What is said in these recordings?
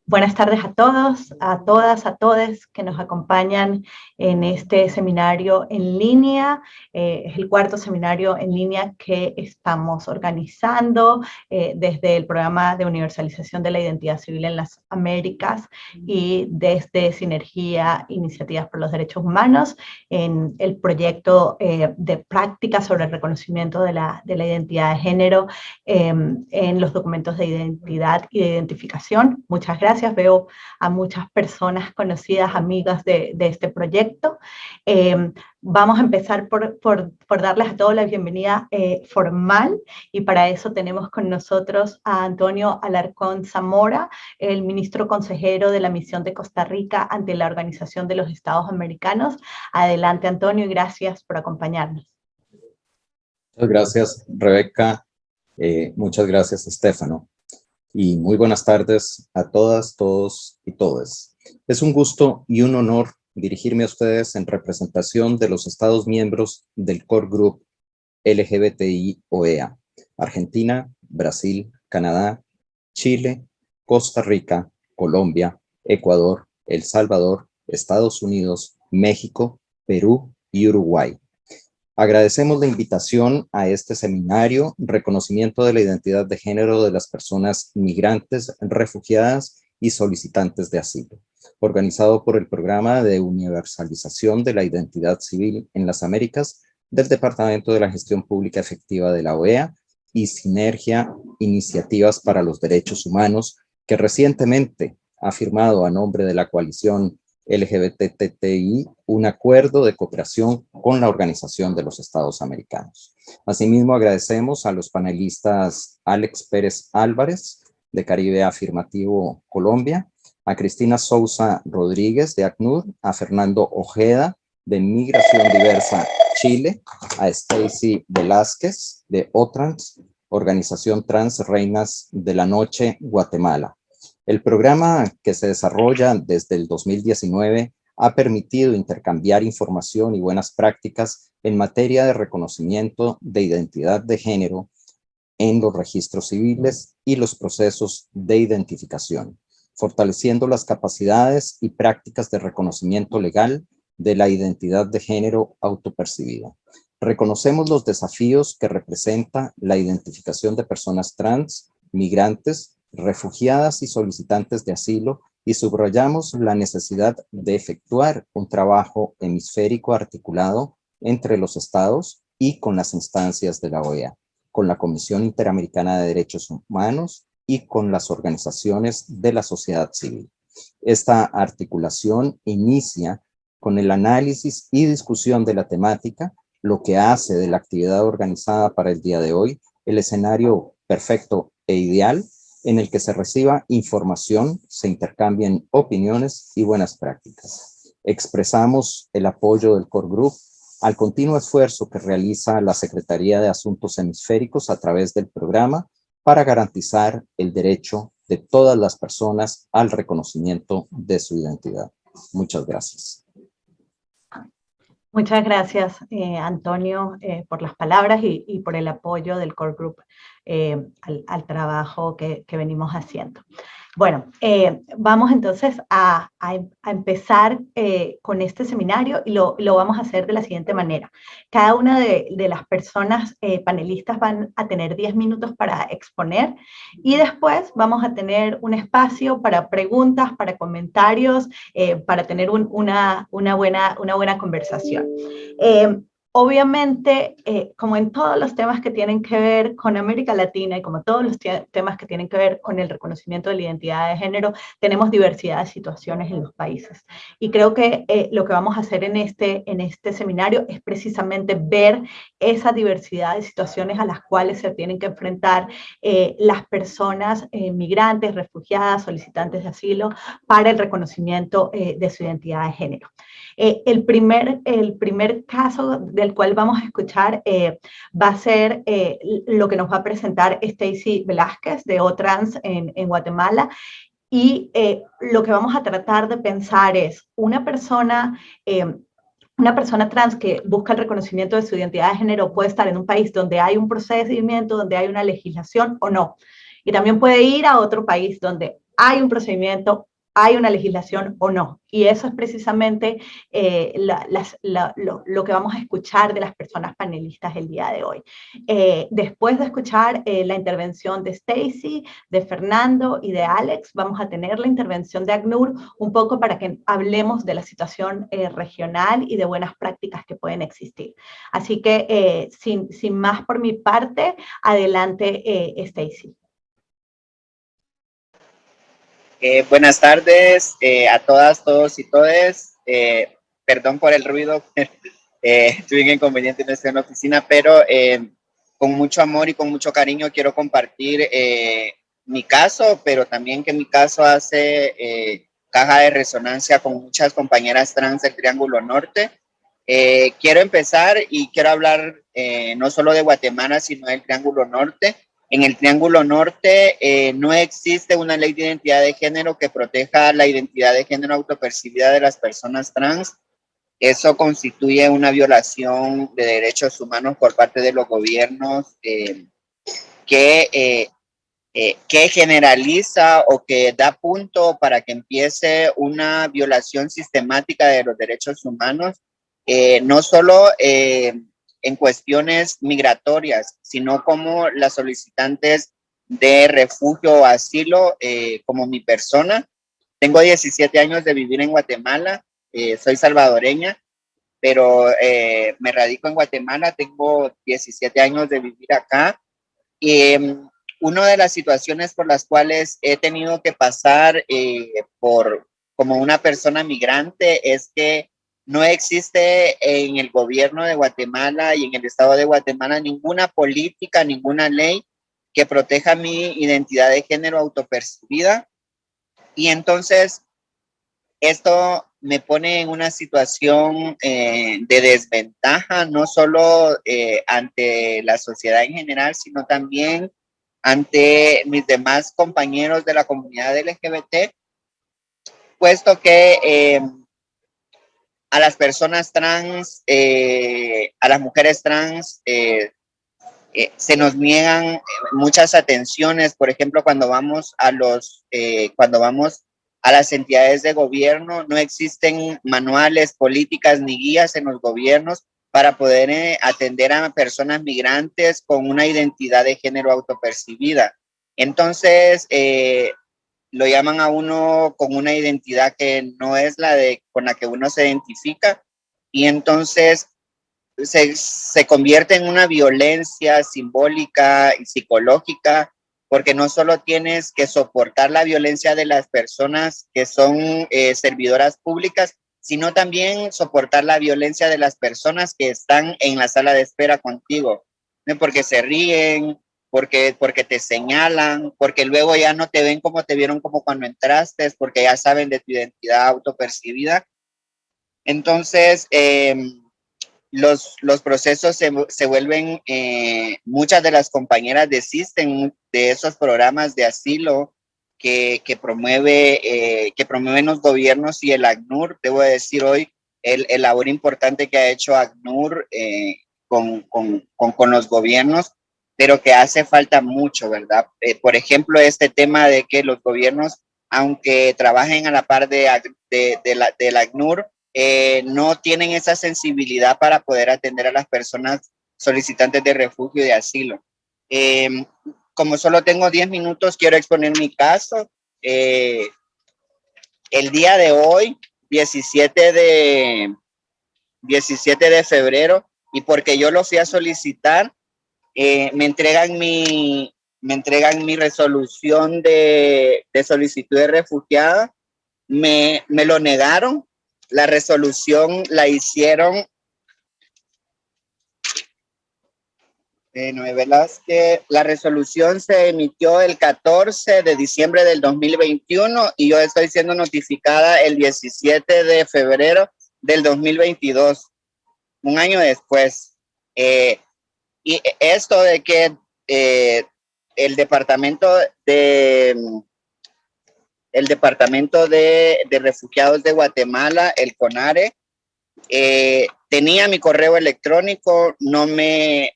Buenas tardes a todos, a todas, a todes que nos acompañan en este seminario en línea. Es el cuarto seminario en línea que estamos organizando desde el programa de universalización de la identidad civil en las Américas y desde Sinergia Iniciativas por los Derechos Humanos en el proyecto de práctica sobre el reconocimiento de la identidad de género en los documentos de identidad y de identificación. Muchas gracias. Veo a muchas personas conocidas, amigas de este proyecto. Vamos a empezar por darles a todos la bienvenida formal, y para eso tenemos con nosotros a Antonio Alarcón Zamora, el ministro consejero de la Misión de Costa Rica ante la Organización de los Estados Americanos. Adelante, Antonio, y gracias por acompañarnos. Muchas gracias, Rebeca. Muchas gracias, Estefano. Y muy buenas tardes a todas, todos y todes. Es un gusto y un honor dirigirme a ustedes en representación de los Estados miembros del Core Group LGBTI OEA: Argentina, Brasil, Canadá, Chile, Costa Rica, Colombia, Ecuador, El Salvador, Estados Unidos, México, Perú y Uruguay. Agradecemos la invitación a este seminario, Reconocimiento de la Identidad de Género de las Personas Migrantes, Refugiadas y Solicitantes de Asilo, organizado por el Programa de Universalización de la Identidad Civil en las Américas del Departamento de la Gestión Pública Efectiva de la OEA y Sinergia Iniciativas para los Derechos Humanos, que recientemente ha firmado a nombre de la coalición LGBTI un acuerdo de cooperación con la Organización de los Estados Americanos. Asimismo, agradecemos a los panelistas Alex Pérez Álvarez, de Caribe Afirmativo Colombia, a Cristina Sousa Rodríguez, de ACNUR, a Fernando Ojeda, de Migración Diversa Chile, a Stacy Velázquez, de OTRANS, Organización Trans Reinas de la Noche, Guatemala. El programa, que se desarrolla desde el 2019, ha permitido intercambiar información y buenas prácticas en materia de reconocimiento de identidad de género en los registros civiles y los procesos de identificación, fortaleciendo las capacidades y prácticas de reconocimiento legal de la identidad de género autopercibida. Reconocemos los desafíos que representa la identificación de personas trans, migrantes, refugiadas y solicitantes de asilo, y subrayamos la necesidad de efectuar un trabajo hemisférico articulado entre los estados y con las instancias de la OEA, con la Comisión Interamericana de Derechos Humanos y con las organizaciones de la sociedad civil. Esta articulación inicia con el análisis y discusión de la temática, lo que hace de la actividad organizada para el día de hoy el escenario perfecto e ideal en el que se reciba información, se intercambien opiniones y buenas prácticas. Expresamos el apoyo del Core Group al continuo esfuerzo que realiza la Secretaría de Asuntos Hemisféricos a través del programa para garantizar el derecho de todas las personas al reconocimiento de su identidad. Muchas gracias. Muchas gracias, Antonio, por las palabras y por el apoyo del Core Group al trabajo que venimos haciendo. Bueno, vamos entonces a empezar con este seminario, y lo vamos a hacer de la siguiente manera. Cada una de las personas panelistas van a tener 10 minutos para exponer, y después vamos a tener un espacio para preguntas, para comentarios, para tener una buena conversación. Obviamente, como en todos los temas que tienen que ver con América Latina y como todos los temas que tienen que ver con el reconocimiento de la identidad de género, tenemos diversidad de situaciones en los países. Y creo que lo que vamos a hacer en este seminario es precisamente ver esa diversidad de situaciones a las cuales se tienen que enfrentar las personas migrantes, refugiadas, solicitantes de asilo, para el reconocimiento de su identidad de género. El primer caso del cual vamos a escuchar va a ser lo que nos va a presentar Stacy Velázquez, de OTRANS en Guatemala. Y lo que vamos a tratar de pensar es una persona trans que busca el reconocimiento de su identidad de género puede estar en un país donde hay un procedimiento, donde hay una legislación o no. Y también puede ir a otro país donde hay un procedimiento, hay una legislación o no. Y eso es precisamente lo que vamos a escuchar de las personas panelistas el día de hoy. Después de escuchar la intervención de Stacy, de Fernando y de Alex, vamos a tener la intervención de ACNUR un poco para que hablemos de la situación regional y de buenas prácticas que pueden existir. Así que sin más por mi parte, adelante Stacy. Buenas tardes a todas, todos y todes. Perdón por el ruido, tuve un inconveniente en esta oficina, pero con mucho amor y con mucho cariño quiero compartir mi caso, pero también que mi caso hace caja de resonancia con muchas compañeras trans del Triángulo Norte. Quiero empezar y quiero hablar no solo de Guatemala, sino del Triángulo Norte. En el Triángulo Norte no existe una ley de identidad de género que proteja la identidad de género autopercibida de las personas trans. Eso constituye una violación de derechos humanos por parte de los gobiernos que generaliza o que da punto para que empiece una violación sistemática de los derechos humanos, no solo en cuestiones migratorias, sino como las solicitantes de refugio o asilo, como mi persona. Tengo 17 años de vivir en Guatemala, soy salvadoreña, pero me radico en Guatemala, tengo 17 años de vivir acá. Y una de las situaciones por las cuales he tenido que pasar como una persona migrante es que no existe en el gobierno de Guatemala y en el estado de Guatemala ninguna política, ninguna ley que proteja mi identidad de género autopercibida. Y entonces esto me pone en una situación de desventaja, no solo ante la sociedad en general, sino también ante mis demás compañeros de la comunidad LGBT, puesto que a las personas trans, a las mujeres trans, se nos niegan muchas atenciones. Por ejemplo, cuando vamos a las entidades de gobierno, no existen manuales, políticas ni guías en los gobiernos para poder atender a personas migrantes con una identidad de género autopercibida. Entonces, lo llaman a uno con una identidad que no es con la que uno se identifica, y entonces se convierte en una violencia simbólica y psicológica, porque no solo tienes que soportar la violencia de las personas que son servidoras públicas, sino también soportar la violencia de las personas que están en la sala de espera contigo, ¿no? Porque se ríen, porque te señalan, porque luego ya no te ven como te vieron como cuando entraste, porque ya saben de tu identidad autopercibida. Entonces, los procesos se vuelven, muchas de las compañeras desisten de esos programas de asilo que promueven los gobiernos y el ACNUR. Debo decir hoy el labor importante que ha hecho ACNUR con los gobiernos, pero que hace falta mucho, ¿verdad? Por ejemplo, este tema de que los gobiernos, aunque trabajen a la par del ACNUR, no tienen esa sensibilidad para poder atender a las personas solicitantes de refugio y de asilo. Como solo tengo 10 minutos, quiero exponer mi caso. El día de hoy, 17 de febrero, y porque yo lo fui a solicitar, me entregan mi resolución de solicitud de refugiada. Me lo negaron. La resolución la hicieron Noé Velázquez. La resolución se emitió el 14 de diciembre del 2021 y yo estoy siendo notificada el 17 de febrero del 2022, un año después. Y esto de que el Departamento de Refugiados de Guatemala, el CONARE, tenía mi correo electrónico, no me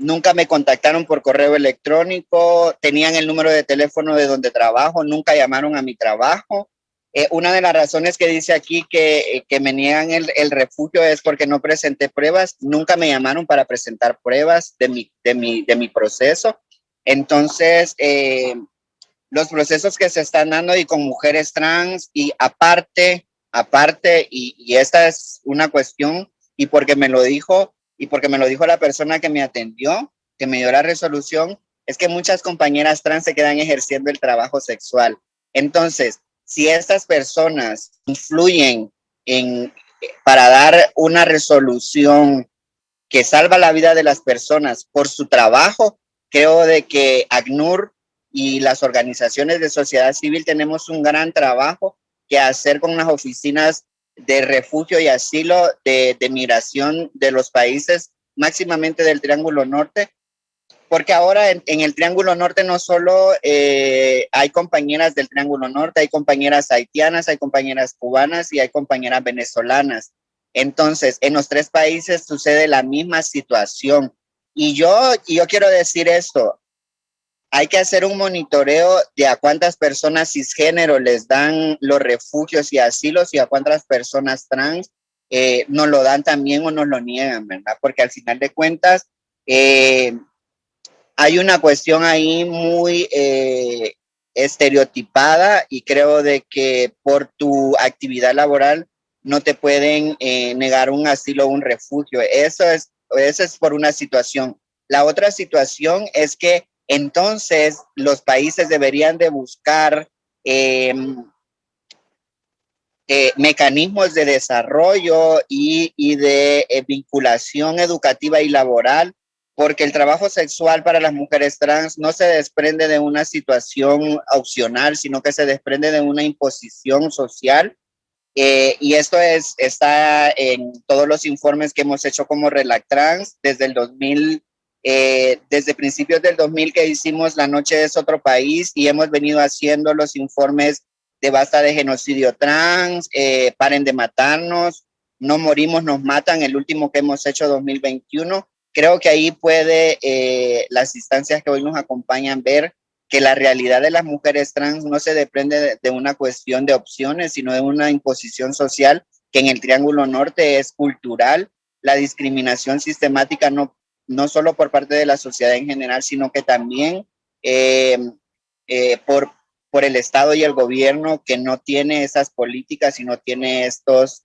nunca me contactaron por correo electrónico, tenían el número de teléfono de donde trabajo, nunca llamaron a mi trabajo. Una de las razones que dice aquí que me niegan el refugio es porque no presenté pruebas, nunca me llamaron para presentar pruebas de mi proceso. Entonces, los procesos que se están dando y con mujeres trans y aparte, y esta es una cuestión, y porque me lo dijo la persona que me atendió, que me dio la resolución, es que muchas compañeras trans se quedan ejerciendo el trabajo sexual. Entonces, si estas personas influyen para dar una resolución que salva la vida de las personas por su trabajo, creo de que ACNUR y las organizaciones de sociedad civil tenemos un gran trabajo que hacer con las oficinas de refugio y asilo de migración de los países, máximamente del Triángulo Norte, porque ahora en el Triángulo Norte no solo hay compañeras del Triángulo Norte, hay compañeras haitianas, hay compañeras cubanas y hay compañeras venezolanas. Entonces, en los 3 países sucede la misma situación. Y yo quiero decir esto, hay que hacer un monitoreo de a cuántas personas cisgénero les dan los refugios y asilos y a cuántas personas trans nos lo dan también o nos lo niegan, ¿verdad? Porque al final de cuentas hay una cuestión ahí muy estereotipada y creo de que por tu actividad laboral no te pueden negar un asilo o un refugio. Eso es por una situación. La otra situación es que entonces los países deberían de buscar mecanismos de desarrollo y de vinculación educativa y laboral, porque el trabajo sexual para las mujeres trans no se desprende de una situación opcional, sino que se desprende de una imposición social. Y esto está en todos los informes que hemos hecho como Relactrans desde el 2000, desde principios del 2000 que hicimos La Noche es Otro País y hemos venido haciendo los informes de Basta de Genocidio Trans, Paren de Matarnos, No Morimos, Nos Matan, el último que hemos hecho 2021. Creo que ahí puede las instancias que hoy nos acompañan ver que la realidad de las mujeres trans no se desprende de una cuestión de opciones, sino de una imposición social que en el Triángulo Norte es cultural. La discriminación sistemática no solo por parte de la sociedad en general, sino que también por el Estado y el gobierno que no tiene esas políticas y no tiene estos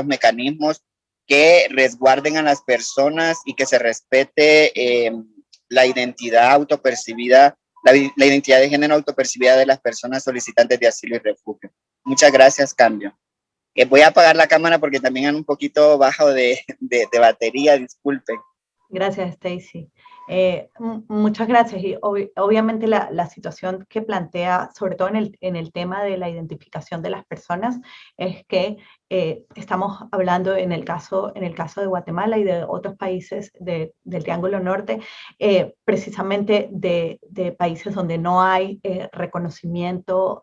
mecanismos que resguarden a las personas y que se respete la identidad autopercibida, la identidad de género autopercibida de las personas solicitantes de asilo y refugio. Muchas gracias, cambio. Voy a apagar la cámara porque también ando un poquito bajo de batería, disculpen. Gracias, Stacy. Muchas gracias. Y obviamente la situación que plantea, sobre todo en el tema de la identificación de las personas, es que estamos hablando en el caso de Guatemala y de otros países del Triángulo Norte, precisamente de países donde no hay reconocimiento,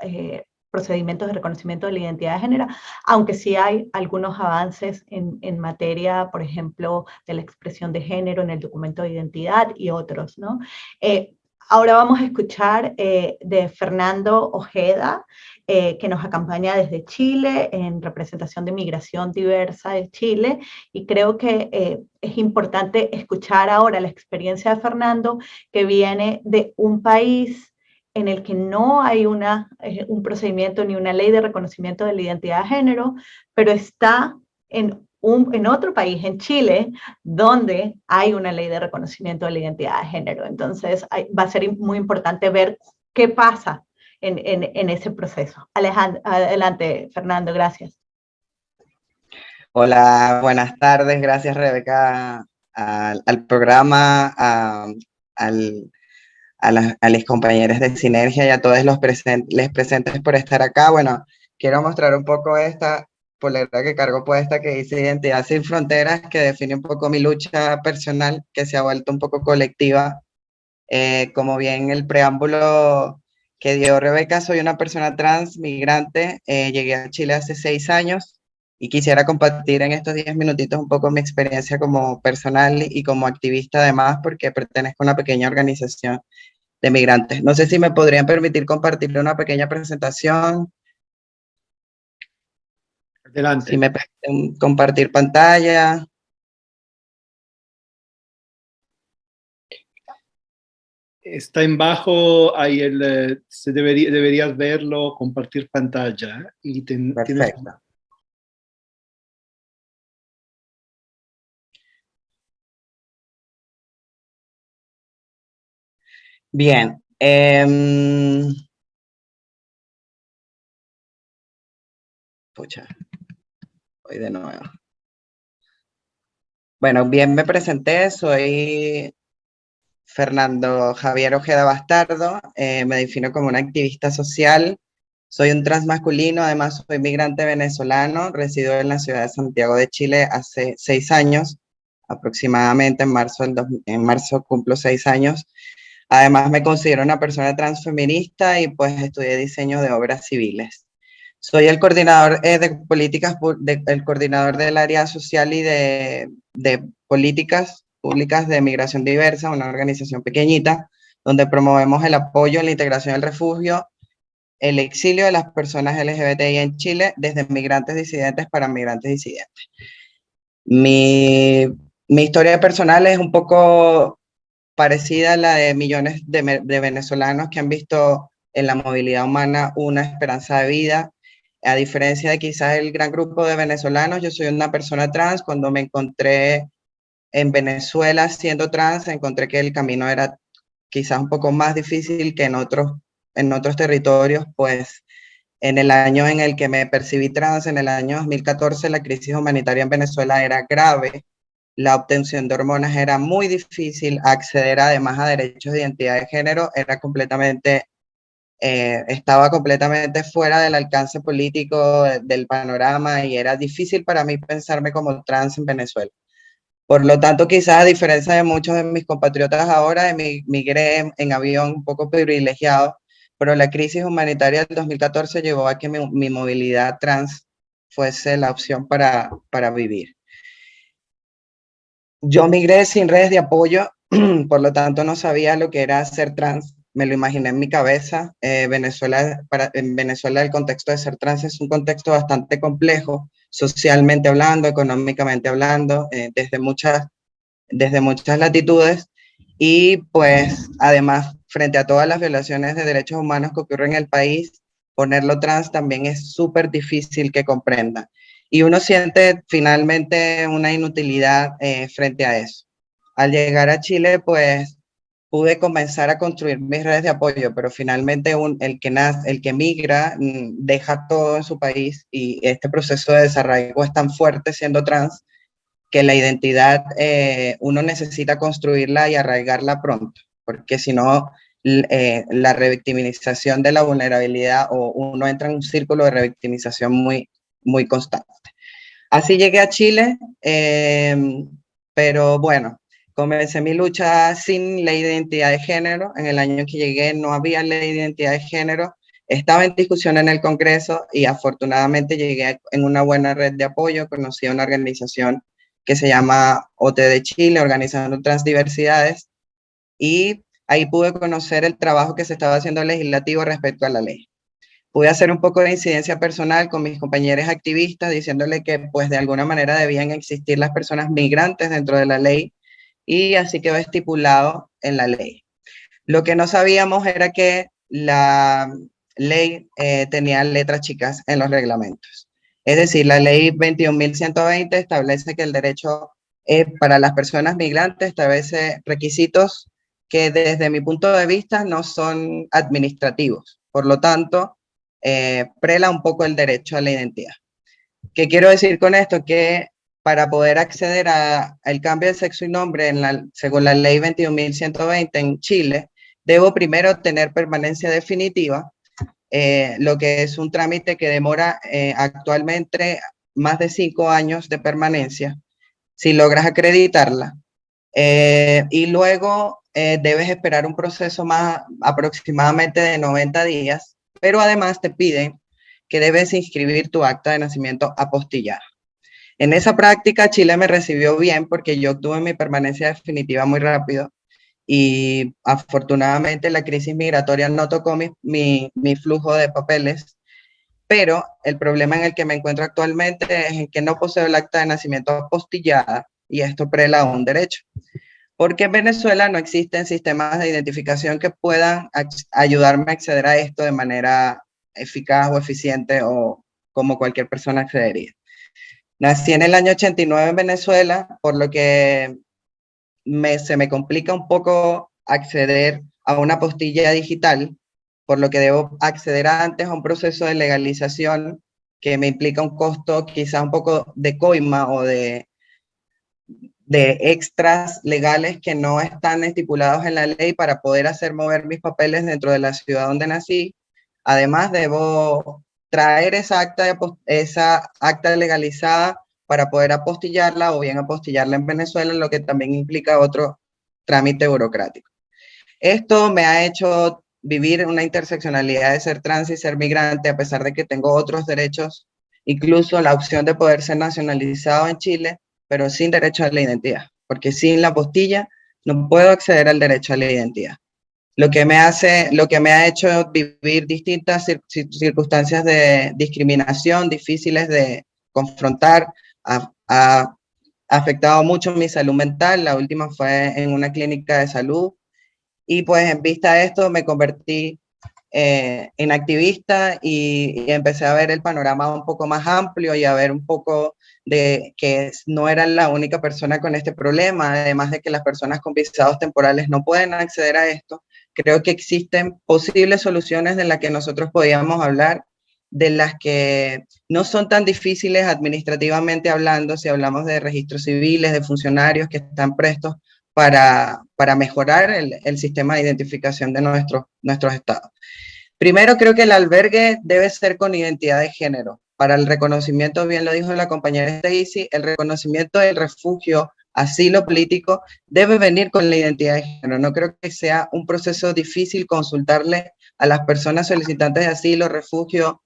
procedimientos de reconocimiento de la identidad de género, aunque sí hay algunos avances en materia, por ejemplo, de la expresión de género en el documento de identidad y otros, ¿no? Ahora vamos a escuchar de Fernando Ojeda, que nos acompaña desde Chile en representación de Migración Diversa de Chile, y creo que es importante escuchar ahora la experiencia de Fernando, que viene de un país en el que no hay un procedimiento ni una ley de reconocimiento de la identidad de género, pero está en otro país, en Chile, donde hay una ley de reconocimiento de la identidad de género. Entonces, va a ser muy importante ver qué pasa en ese proceso. Adelante, Fernando, gracias. Hola, buenas tardes. Gracias, Rebeca, al programa, a las compañeras de Sinergia y a todos los presentes por estar acá. Bueno, quiero mostrar un poco esta polera que cargo puesta que dice Identidad Sin Fronteras, que define un poco mi lucha personal, que se ha vuelto un poco colectiva. Como bien el preámbulo que dio Rebeca, soy una persona trans, migrante, llegué a Chile hace 6 años y quisiera compartir en estos 10 minutitos un poco mi experiencia como personal y como activista además, porque pertenezco a una pequeña organización de migrantes. No sé si me podrían permitir compartir una pequeña presentación, Adelante. si me permiten compartir pantalla. Está en bajo, ahí deberías verlo, compartir pantalla. Y tienes... Perfecto. Bien. Pucha, voy de nuevo. Bueno, bien me presenté, soy Fernando Javier Ojeda Bastardo, me defino como un activista social, soy un transmasculino, además soy migrante venezolano, resido en la ciudad de Santiago de Chile hace 6 años, aproximadamente en marzo cumplo 6 años. Además me considero una persona transfeminista y pues estudié diseño de obras civiles. Soy el coordinador de políticas, el coordinador del área social y de políticas públicas de migración diversa, una organización pequeñita, donde promovemos el apoyo, la integración del refugio, el exilio de las personas LGBTI en Chile, desde migrantes disidentes para migrantes disidentes. Mi historia personal es un poco parecida a la de millones de venezolanos que han visto en la movilidad humana una esperanza de vida. A diferencia de quizás el gran grupo de venezolanos, yo soy una persona trans. Cuando me encontré en Venezuela siendo trans, encontré que el camino era quizás un poco más difícil que en otros territorios, pues en el año en el que me percibí trans, en el año 2014, la crisis humanitaria en Venezuela era grave, la obtención de hormonas era muy difícil, acceder además a derechos de identidad de género era estaba completamente fuera del alcance político del panorama y era difícil para mí pensarme como trans en Venezuela. Por lo tanto, quizás a diferencia de muchos de mis compatriotas ahora, migré en avión un poco privilegiado, pero la crisis humanitaria del 2014 llevó a que mi movilidad trans fuese la opción para vivir. Yo migré sin redes de apoyo, por lo tanto no sabía lo que era ser trans, me lo imaginé en mi cabeza. En Venezuela el contexto de ser trans es un contexto bastante complejo, socialmente hablando, económicamente hablando, desde muchas latitudes, y pues además frente a todas las violaciones de derechos humanos que ocurren en el país, ponerlo trans también es súper difícil que comprenda. Y uno siente finalmente una inutilidad frente a eso. Al llegar a Chile, pues pude comenzar a construir mis redes de apoyo, pero finalmente el que migra deja todo en su país y este proceso de desarraigo es tan fuerte siendo trans que la identidad uno necesita construirla y arraigarla pronto, porque si no, la revictimización de la vulnerabilidad o uno entra en un círculo de revictimización muy constante. Así llegué a Chile, pero bueno, comencé mi lucha sin ley de identidad de género. En el año en que llegué no había ley de identidad de género. Estaba en discusión en el Congreso y afortunadamente llegué en una buena red de apoyo. Conocí a una organización que se llama OT de Chile, Organizando Transdiversidades, y ahí pude conocer el trabajo que se estaba haciendo legislativo respecto a la ley. Pude hacer un poco de incidencia personal con mis compañeros activistas, diciéndole que pues de alguna manera debían existir las personas migrantes dentro de la ley, y así quedó estipulado en la ley. Lo que no sabíamos era que la ley tenía letras chicas en los reglamentos. Es decir, la ley 21.120 establece que el derecho para las personas migrantes establece requisitos que desde mi punto de vista no son administrativos. Por lo tanto, prela un poco el derecho a la identidad. ¿Qué quiero decir con esto? Que para poder acceder al cambio de sexo y nombre según la ley 21.120 en Chile, debo primero tener permanencia definitiva, lo que es un trámite que demora actualmente más de 5 años de permanencia, si logras acreditarla. Y luego debes esperar un proceso más aproximadamente de 90 días, pero además te piden que debes inscribir tu acta de nacimiento apostillada. En esa práctica Chile me recibió bien porque yo obtuve mi permanencia definitiva muy rápido y afortunadamente la crisis migratoria no tocó mi flujo de papeles, pero el problema en el que me encuentro actualmente es en que no poseo el acta de nacimiento apostillada y esto prela un derecho. Porque en Venezuela no existen sistemas de identificación que puedan ayudarme a acceder a esto de manera eficaz o eficiente o como cualquier persona accedería. Nací en el año 89 en Venezuela, por lo que se me complica un poco acceder a una apostilla digital, por lo que debo acceder antes a un proceso de legalización que me implica un costo quizá un poco de coima o de extras legales que no están estipulados en la ley para poder hacer mover mis papeles dentro de la ciudad donde nací. Además, debo traer esa acta legalizada para poder apostillarla o bien apostillarla en Venezuela, lo que también implica otro trámite burocrático. Esto me ha hecho vivir una interseccionalidad de ser trans y ser migrante, a pesar de que tengo otros derechos, incluso la opción de poder ser nacionalizado en Chile, pero sin derecho a la identidad, porque sin la apostilla no puedo acceder al derecho a la identidad. Lo que me ha hecho vivir distintas circunstancias de discriminación difíciles de confrontar, ha afectado mucho mi salud mental. La última fue en una clínica de salud y pues en vista de esto me convertí en activista y empecé a ver el panorama un poco más amplio y a ver un poco de que no era la única persona con este problema, además de que las personas con visados temporales no pueden acceder a esto. Creo que existen posibles soluciones de las que nosotros podíamos hablar, de las que no son tan difíciles administrativamente hablando, si hablamos de registros civiles, de funcionarios que están prestos para mejorar el sistema de identificación de nuestros estados. Primero, creo que el albergue debe ser con identidad de género. Para el reconocimiento, bien lo dijo la compañera Stacy, el reconocimiento del refugio, asilo político, debe venir con la identidad de género. No creo que sea un proceso difícil consultarle a las personas solicitantes de asilo, refugio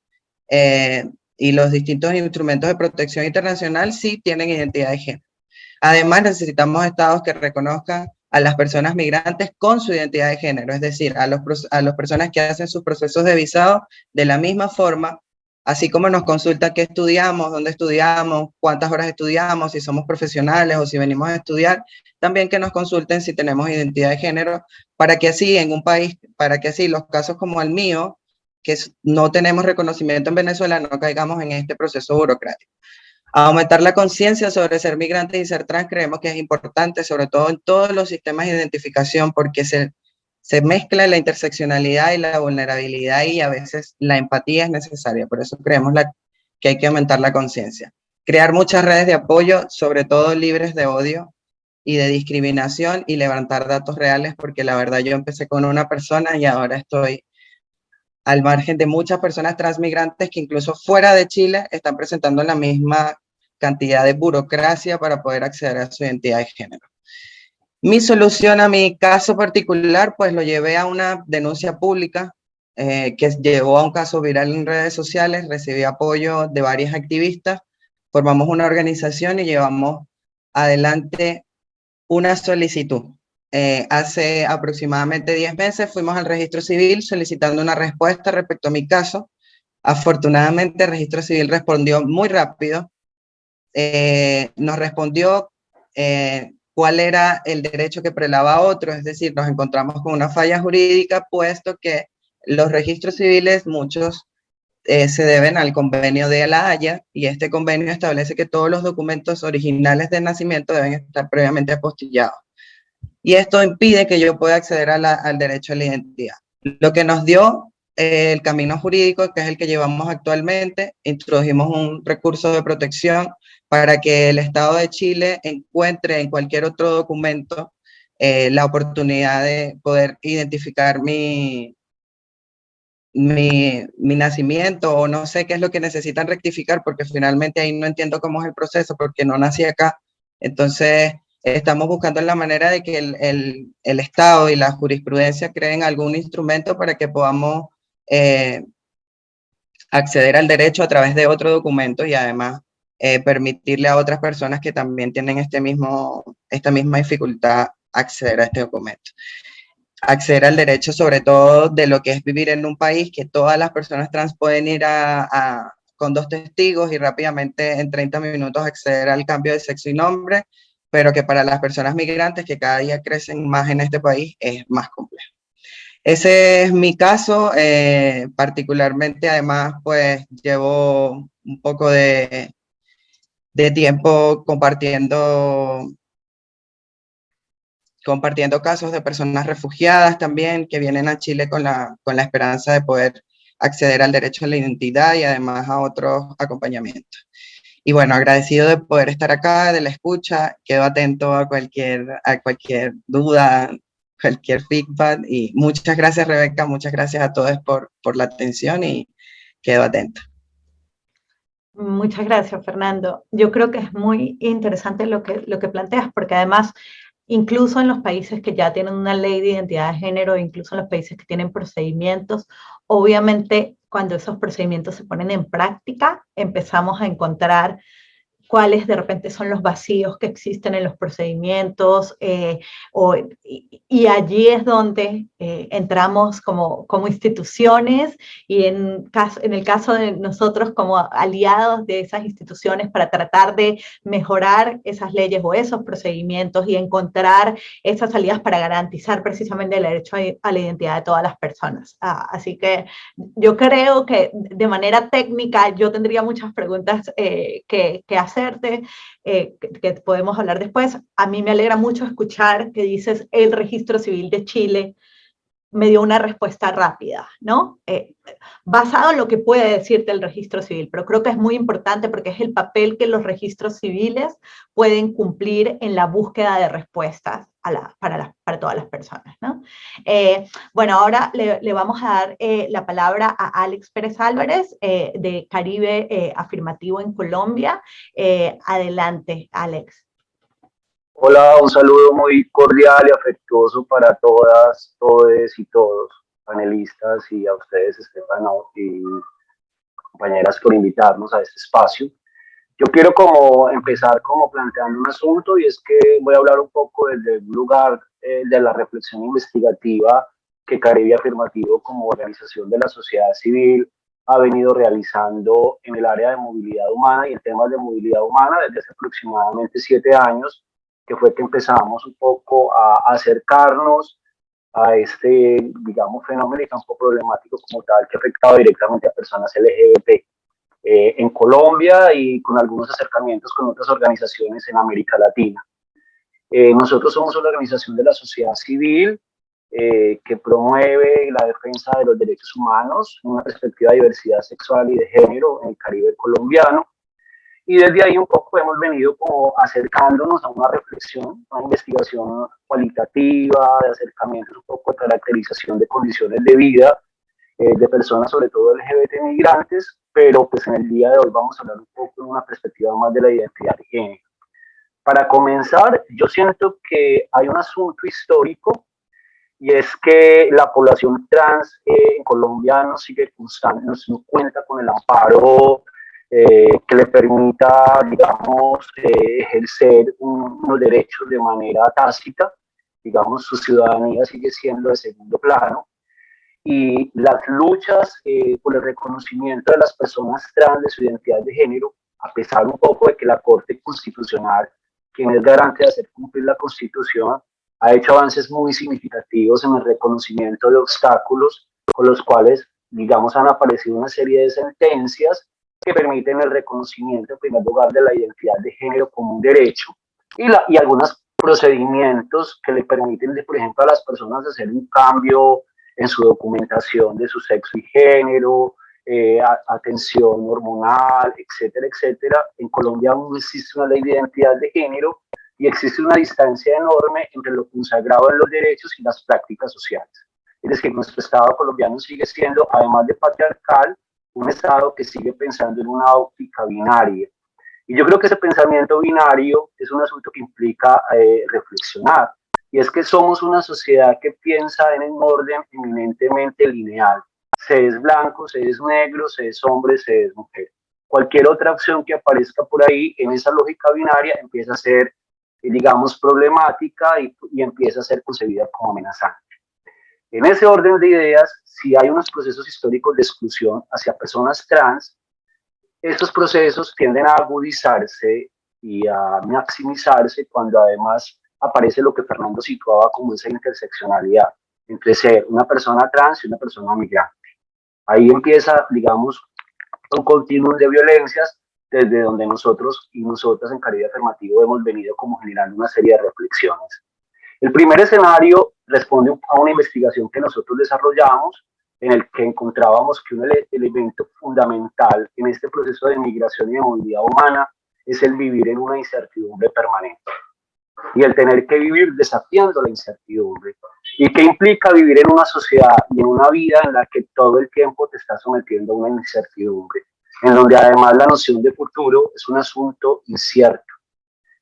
y los distintos instrumentos de protección internacional si tienen identidad de género. Además, necesitamos estados que reconozcan a las personas migrantes con su identidad de género, es decir, a las personas que hacen sus procesos de visado de la misma forma, así como nos consultan qué estudiamos, dónde estudiamos, cuántas horas estudiamos, si somos profesionales o si venimos a estudiar, también que nos consulten si tenemos identidad de género, para que así en un país, para que así los casos como el mío, que no tenemos reconocimiento en Venezuela, no caigamos en este proceso burocrático. Aumentar la conciencia sobre ser migrantes y ser trans creemos que es importante, sobre todo en todos los sistemas de identificación, porque se mezcla la interseccionalidad y la vulnerabilidad y a veces la empatía es necesaria. Por eso creemos que hay que aumentar la conciencia. Crear muchas redes de apoyo, sobre todo libres de odio y de discriminación, y levantar datos reales, porque la verdad yo empecé con una persona y ahora estoy al margen de muchas personas transmigrantes que incluso fuera de Chile están presentando la misma cantidad de burocracia para poder acceder a su identidad de género. Mi solución a mi caso particular, pues lo llevé a una denuncia pública que llevó a un caso viral en redes sociales, recibí apoyo de varias activistas, formamos una organización y llevamos adelante una solicitud. Hace aproximadamente 10 meses fuimos al registro civil solicitando una respuesta respecto a mi caso. Afortunadamente el registro civil respondió muy rápido. Nos respondió cuál era el derecho que prelaba a otro, es decir, nos encontramos con una falla jurídica, puesto que los registros civiles, muchos se deben al convenio de La Haya, y este convenio establece que todos los documentos originales de nacimiento deben estar previamente apostillados. Y esto impide que yo pueda acceder al derecho a la identidad. Lo que nos dio el camino jurídico, que es el que llevamos actualmente, introdujimos un recurso de protección para que el Estado de Chile encuentre en cualquier otro documento la oportunidad de poder identificar mi nacimiento, o no sé qué es lo que necesitan rectificar, porque finalmente ahí no entiendo cómo es el proceso, porque no nací acá. Entonces, estamos buscando la manera de que el Estado y la jurisprudencia creen algún instrumento para que podamos acceder al derecho a través de otro documento y además permitirle a otras personas que también tienen esta misma dificultad acceder a este documento. Acceder al derecho sobre todo de lo que es vivir en un país que todas las personas trans pueden ir con 2 testigos y rápidamente en 30 minutos acceder al cambio de sexo y nombre, pero que para las personas migrantes que cada día crecen más en este país es más complejo. Ese es mi caso, particularmente además pues llevo un poco de tiempo compartiendo casos de personas refugiadas también que vienen a Chile con la esperanza de poder acceder al derecho a la identidad y además a otros acompañamientos. Y bueno, agradecido de poder estar acá, de la escucha, quedo atento a cualquier duda, cualquier feedback, y muchas gracias Rebeca, muchas gracias a todos por la atención y quedo atento. Muchas gracias, Fernando. Yo creo que es muy interesante lo que planteas, porque además, incluso en los países que ya tienen una ley de identidad de género, incluso en los países que tienen procedimientos, obviamente cuando esos procedimientos se ponen en práctica, empezamos a encontrar cuáles de repente son los vacíos que existen en los procedimientos, y allí es donde entramos como instituciones y en el caso de nosotros como aliados de esas instituciones para tratar de mejorar esas leyes o esos procedimientos y encontrar esas salidas para garantizar precisamente el derecho a la identidad de todas las personas. Así que yo creo que de manera técnica yo tendría muchas preguntas que hacerte, que podemos hablar después. A mí me alegra mucho escuchar que dices el Registro Civil de Chile me dio una respuesta rápida, ¿no? Basado en lo que puede decirte el registro civil, pero creo que es muy importante porque es el papel que los registros civiles pueden cumplir en la búsqueda de respuestas para todas las personas, ¿no? Bueno, ahora le vamos a dar la palabra a Alex Pérez Álvarez, de Caribe Afirmativo en Colombia. Adelante, Alex. Hola, un saludo muy cordial y afectuoso para todas, todes y todos, panelistas, y a ustedes, Estefano, y compañeras, por invitarnos a este espacio. Yo quiero empezar planteando un asunto, y es que voy a hablar un poco desde un lugar de la reflexión investigativa que Caribe Afirmativo, como organización de la sociedad civil, ha venido realizando en el área de movilidad humana y en temas de movilidad humana desde hace aproximadamente 7 años, que fue que empezamos un poco a acercarnos a este, digamos, fenómeno y campo problemático como tal que ha afectado directamente a personas LGBT en Colombia y con algunos acercamientos con otras organizaciones en América Latina. Nosotros somos una organización de la sociedad civil que promueve la defensa de los derechos humanos, una perspectiva de diversidad sexual y de género en el Caribe colombiano. Y desde ahí un poco hemos venido acercándonos a una reflexión, una investigación cualitativa, de acercamientos un poco de caracterización de condiciones de vida de personas, sobre todo LGBT migrantes, pero pues en el día de hoy vamos a hablar un poco en una perspectiva más de la identidad de género. Para comenzar, yo siento que hay un asunto histórico, y es que la población trans en Colombia no sigue constante, no cuenta con el amparo que le permita, digamos, ejercer unos derechos de manera tácita. Digamos, su ciudadanía sigue siendo de segundo plano, y las luchas por el reconocimiento de las personas trans de su identidad de género, a pesar un poco de que la Corte Constitucional, quien es garante de hacer cumplir la Constitución, ha hecho avances muy significativos en el reconocimiento de obstáculos con los cuales, digamos, han aparecido una serie de sentencias que permiten el reconocimiento, en primer lugar, de la identidad de género como un derecho, y algunos procedimientos que le permiten, por ejemplo, a las personas hacer un cambio en su documentación de su sexo y género, atención hormonal, etcétera, etcétera. En Colombia aún no existe una ley de identidad de género y existe una distancia enorme entre lo consagrado en los derechos y las prácticas sociales. Es decir, nuestro Estado colombiano sigue siendo, además de patriarcal, un Estado que sigue pensando en una óptica binaria. Y yo creo que ese pensamiento binario es un asunto que implica reflexionar. Y es que somos una sociedad que piensa en un orden eminentemente lineal. Se es blanco, se es negro, se es hombre, se es mujer. cualquier otra opción que aparezca por ahí en esa lógica binaria empieza a ser, digamos, problemática y empieza a ser concebida como amenazante. En ese orden de ideas, si hay unos procesos históricos de exclusión hacia personas trans, estos procesos tienden a agudizarse y a maximizarse cuando además aparece lo que Fernando situaba como esa interseccionalidad entre ser una persona trans y una persona migrante. Ahí empieza, digamos, un continuum de violencias desde donde nosotros y nosotras en Caribe Afirmativo hemos venido como generando una serie de reflexiones. El primer escenario responde a una investigación que nosotros desarrollamos en el que encontrábamos que un elemento fundamental en este proceso de migración y de movilidad humana es el vivir en una incertidumbre permanente y el tener que vivir desafiando la incertidumbre. ¿Y qué implica vivir en una sociedad y en una vida en la que todo el tiempo te estás sometiendo a una incertidumbre, en donde además la noción de futuro es un asunto incierto?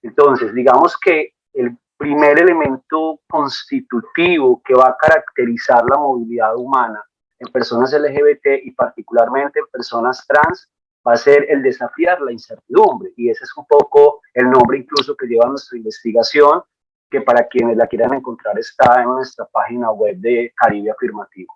Entonces, digamos que el primer elemento constitutivo que va a caracterizar la movilidad humana en personas LGBT y particularmente en personas trans va a ser el desafiar la incertidumbre, y ese es un poco el nombre incluso que lleva nuestra investigación, que para quienes la quieran encontrar está en nuestra página web de Caribe Afirmativo.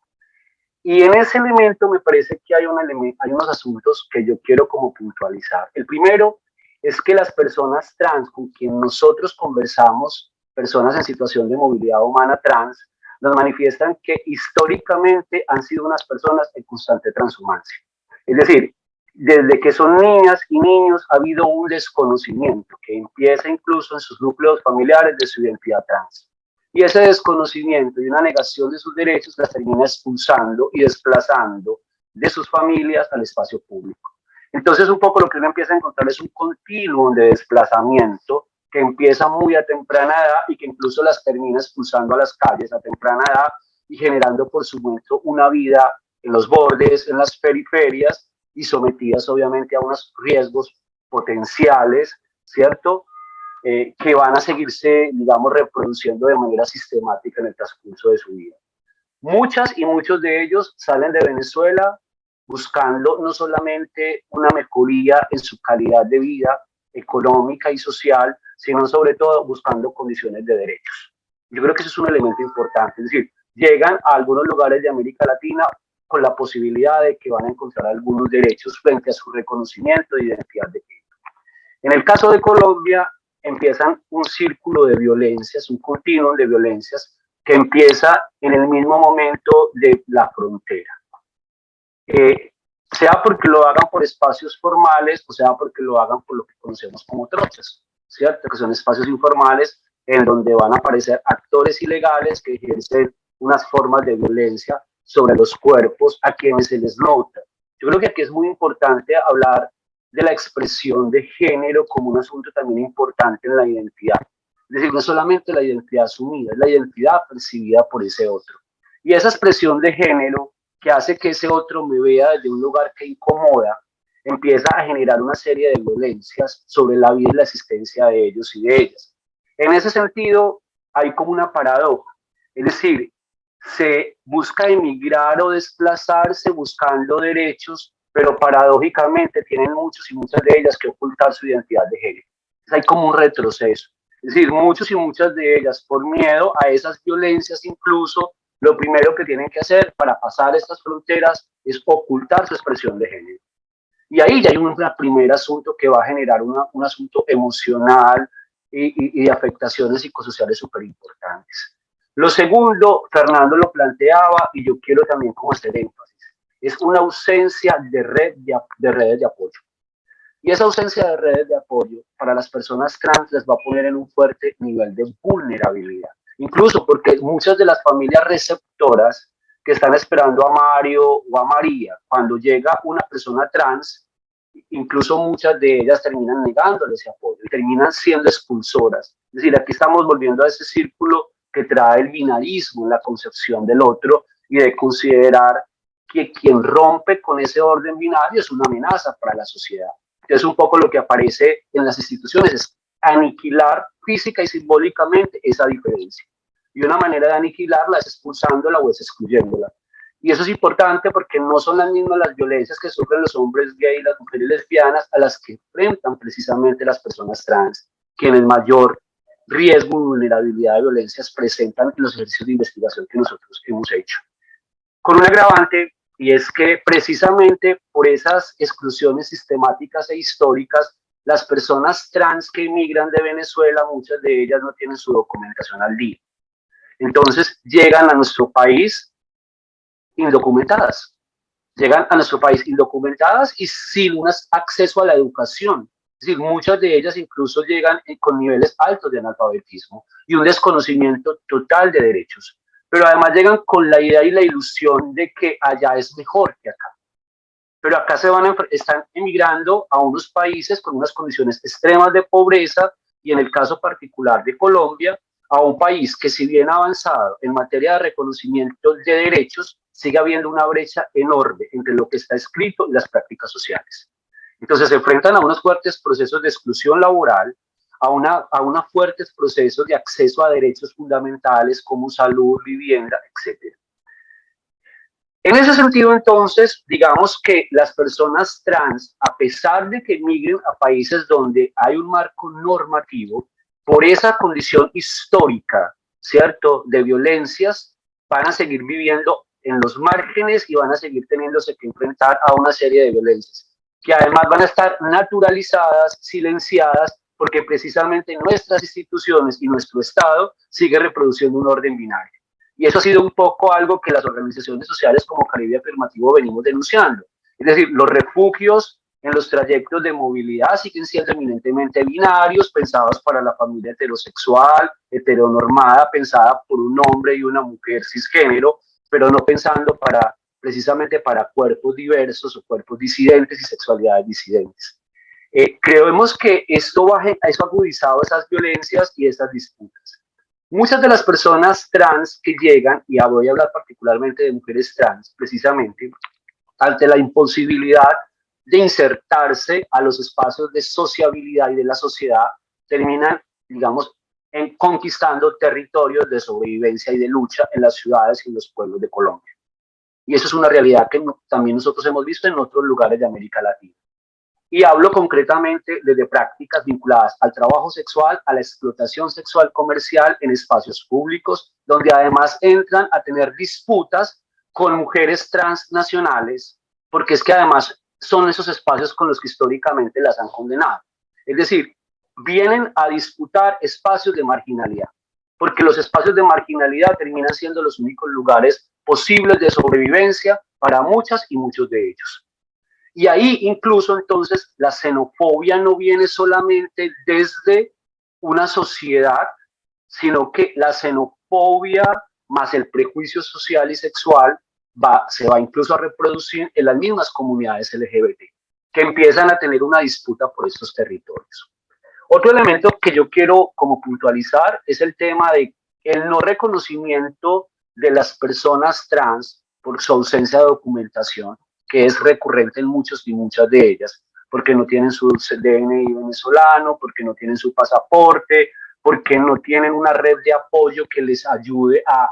Y en ese elemento me parece que hay unos asuntos que yo quiero como puntualizar. El primero es que las personas trans con quien nosotros conversamos, personas en situación de movilidad humana trans, nos manifiestan que históricamente han sido unas personas en constante transhumancia. Es decir, desde que son niñas y niños ha habido un desconocimiento que empieza incluso en sus núcleos familiares de su identidad trans. Y ese desconocimiento y una negación de sus derechos las termina expulsando y desplazando de sus familias al espacio público. Entonces, un poco lo que uno empieza a encontrar es un continuum de desplazamiento que empieza muy a temprana edad y que incluso las termina expulsando a las calles a temprana edad y generando, por supuesto, una vida en los bordes, en las periferias y sometidas obviamente a unos riesgos potenciales, ¿cierto? Que van a seguirse, digamos, reproduciendo de manera sistemática en el transcurso de su vida. Muchas y muchos de ellos salen de Venezuela buscando no solamente una mejoría en su calidad de vida económica y social, sino sobre todo buscando condiciones de derechos. Yo creo que eso es un elemento importante, es decir, llegan a algunos lugares de América Latina con la posibilidad de que van a encontrar algunos derechos frente a su reconocimiento de identidad de género. En el caso de Colombia, empiezan un círculo de violencias, un continuum de violencias que empieza en el mismo momento de la frontera. Sea porque lo hagan por espacios formales o sea porque lo hagan por lo que conocemos como trochas, ¿cierto? Que son espacios informales en donde van a aparecer actores ilegales que ejercen unas formas de violencia sobre los cuerpos a quienes se les nota. Yo creo que aquí es muy importante hablar de la expresión de género como un asunto también importante en la identidad. Es decir, no solamente la identidad asumida, es la identidad percibida por ese otro. Y esa expresión de género que hace que ese otro me vea desde un lugar que incomoda, empieza a generar una serie de violencias sobre la vida y la existencia de ellos y de ellas. En ese sentido, hay como una paradoja. Es decir, se busca emigrar o desplazarse buscando derechos, pero paradójicamente tienen muchos y muchas de ellas que ocultar su identidad de género. Entonces hay como un retroceso. Es decir, muchos y muchas de ellas, por miedo a esas violencias incluso, lo primero que tienen que hacer para pasar estas fronteras es ocultar su expresión de género. Y ahí ya hay un primer asunto que va a generar un asunto emocional y de afectaciones psicosociales súper importantes. Lo segundo, Fernando lo planteaba y yo quiero también como hacer énfasis, es una ausencia de redes de apoyo. Y esa ausencia de redes de apoyo para las personas trans les va a poner en un fuerte nivel de vulnerabilidad. Incluso porque muchas de las familias receptoras que están esperando a Mario o a María, cuando llega una persona trans, incluso muchas de ellas terminan negándole ese apoyo y terminan siendo expulsoras. Es decir, aquí estamos volviendo a ese círculo que trae el binarismo en la concepción del otro y de considerar que quien rompe con ese orden binario es una amenaza para la sociedad. Entonces, un poco lo que aparece en las instituciones es aniquilar física y simbólicamente esa diferencia. Y una manera de aniquilarla es expulsándola o es excluyéndola. Y eso es importante porque no son las mismas las violencias que sufren los hombres gay y las mujeres lesbianas a las que enfrentan precisamente las personas trans, quienes mayor riesgo y vulnerabilidad de violencias presentan en los ejercicios de investigación que nosotros hemos hecho. Con un agravante, y es que precisamente por esas exclusiones sistemáticas e históricas, las personas trans que emigran de Venezuela, muchas de ellas no tienen su documentación al día. Entonces llegan a nuestro país indocumentadas. Llegan a nuestro país indocumentadas y sin un acceso a la educación. Es decir, muchas de ellas incluso llegan con niveles altos de analfabetismo y un desconocimiento total de derechos. Pero además llegan con la idea y la ilusión de que allá es mejor que acá. Pero acá están emigrando a unos países con unas condiciones extremas de pobreza y en el caso particular de Colombia, a un país que si bien ha avanzado en materia de reconocimiento de derechos, sigue habiendo una brecha enorme entre lo que está escrito y las prácticas sociales. Entonces se enfrentan a unos fuertes procesos de exclusión laboral, a unos fuertes procesos de acceso a derechos fundamentales como salud, vivienda, etc. En ese sentido, entonces, digamos que las personas trans, a pesar de que migren a países donde hay un marco normativo, por esa condición histórica, ¿cierto?, de violencias, van a seguir viviendo en los márgenes y van a seguir teniéndose que enfrentar a una serie de violencias, que además van a estar naturalizadas, silenciadas, porque precisamente nuestras instituciones y nuestro Estado sigue reproduciendo un orden binario. Y eso ha sido un poco algo que las organizaciones sociales como Caribe Afirmativo venimos denunciando. Es decir, los refugios en los trayectos de movilidad siguen siendo eminentemente binarios, pensados para la familia heterosexual, heteronormada, pensada por un hombre y una mujer cisgénero, pero no pensando precisamente para cuerpos diversos o cuerpos disidentes y sexualidades disidentes. Creemos que eso ha agudizado esas violencias y esas disputas. Muchas de las personas trans que llegan, y voy a hablar particularmente de mujeres trans, precisamente, ante la imposibilidad de insertarse a los espacios de sociabilidad y de la sociedad, terminan, digamos, conquistando territorios de sobrevivencia y de lucha en las ciudades y en los pueblos de Colombia. Y eso es una realidad que también nosotros hemos visto en otros lugares de América Latina. Y hablo concretamente desde prácticas vinculadas al trabajo sexual, a la explotación sexual comercial en espacios públicos, donde además entran a tener disputas con mujeres transnacionales, porque es que además son esos espacios con los que históricamente las han condenado. Es decir, vienen a disputar espacios de marginalidad, porque los espacios de marginalidad terminan siendo los únicos lugares posibles de sobrevivencia para muchas y muchos de ellos. Y ahí incluso entonces la xenofobia no viene solamente desde una sociedad, sino que la xenofobia más el prejuicio social y sexual se va incluso a reproducir en las mismas comunidades LGBT, que empiezan a tener una disputa por estos territorios. Otro elemento que yo quiero como puntualizar es el tema de el no reconocimiento de las personas trans por su ausencia de documentación, que es recurrente en muchos y muchas de ellas, porque no tienen su DNI venezolano, porque no tienen su pasaporte, porque no tienen una red de apoyo que les ayude a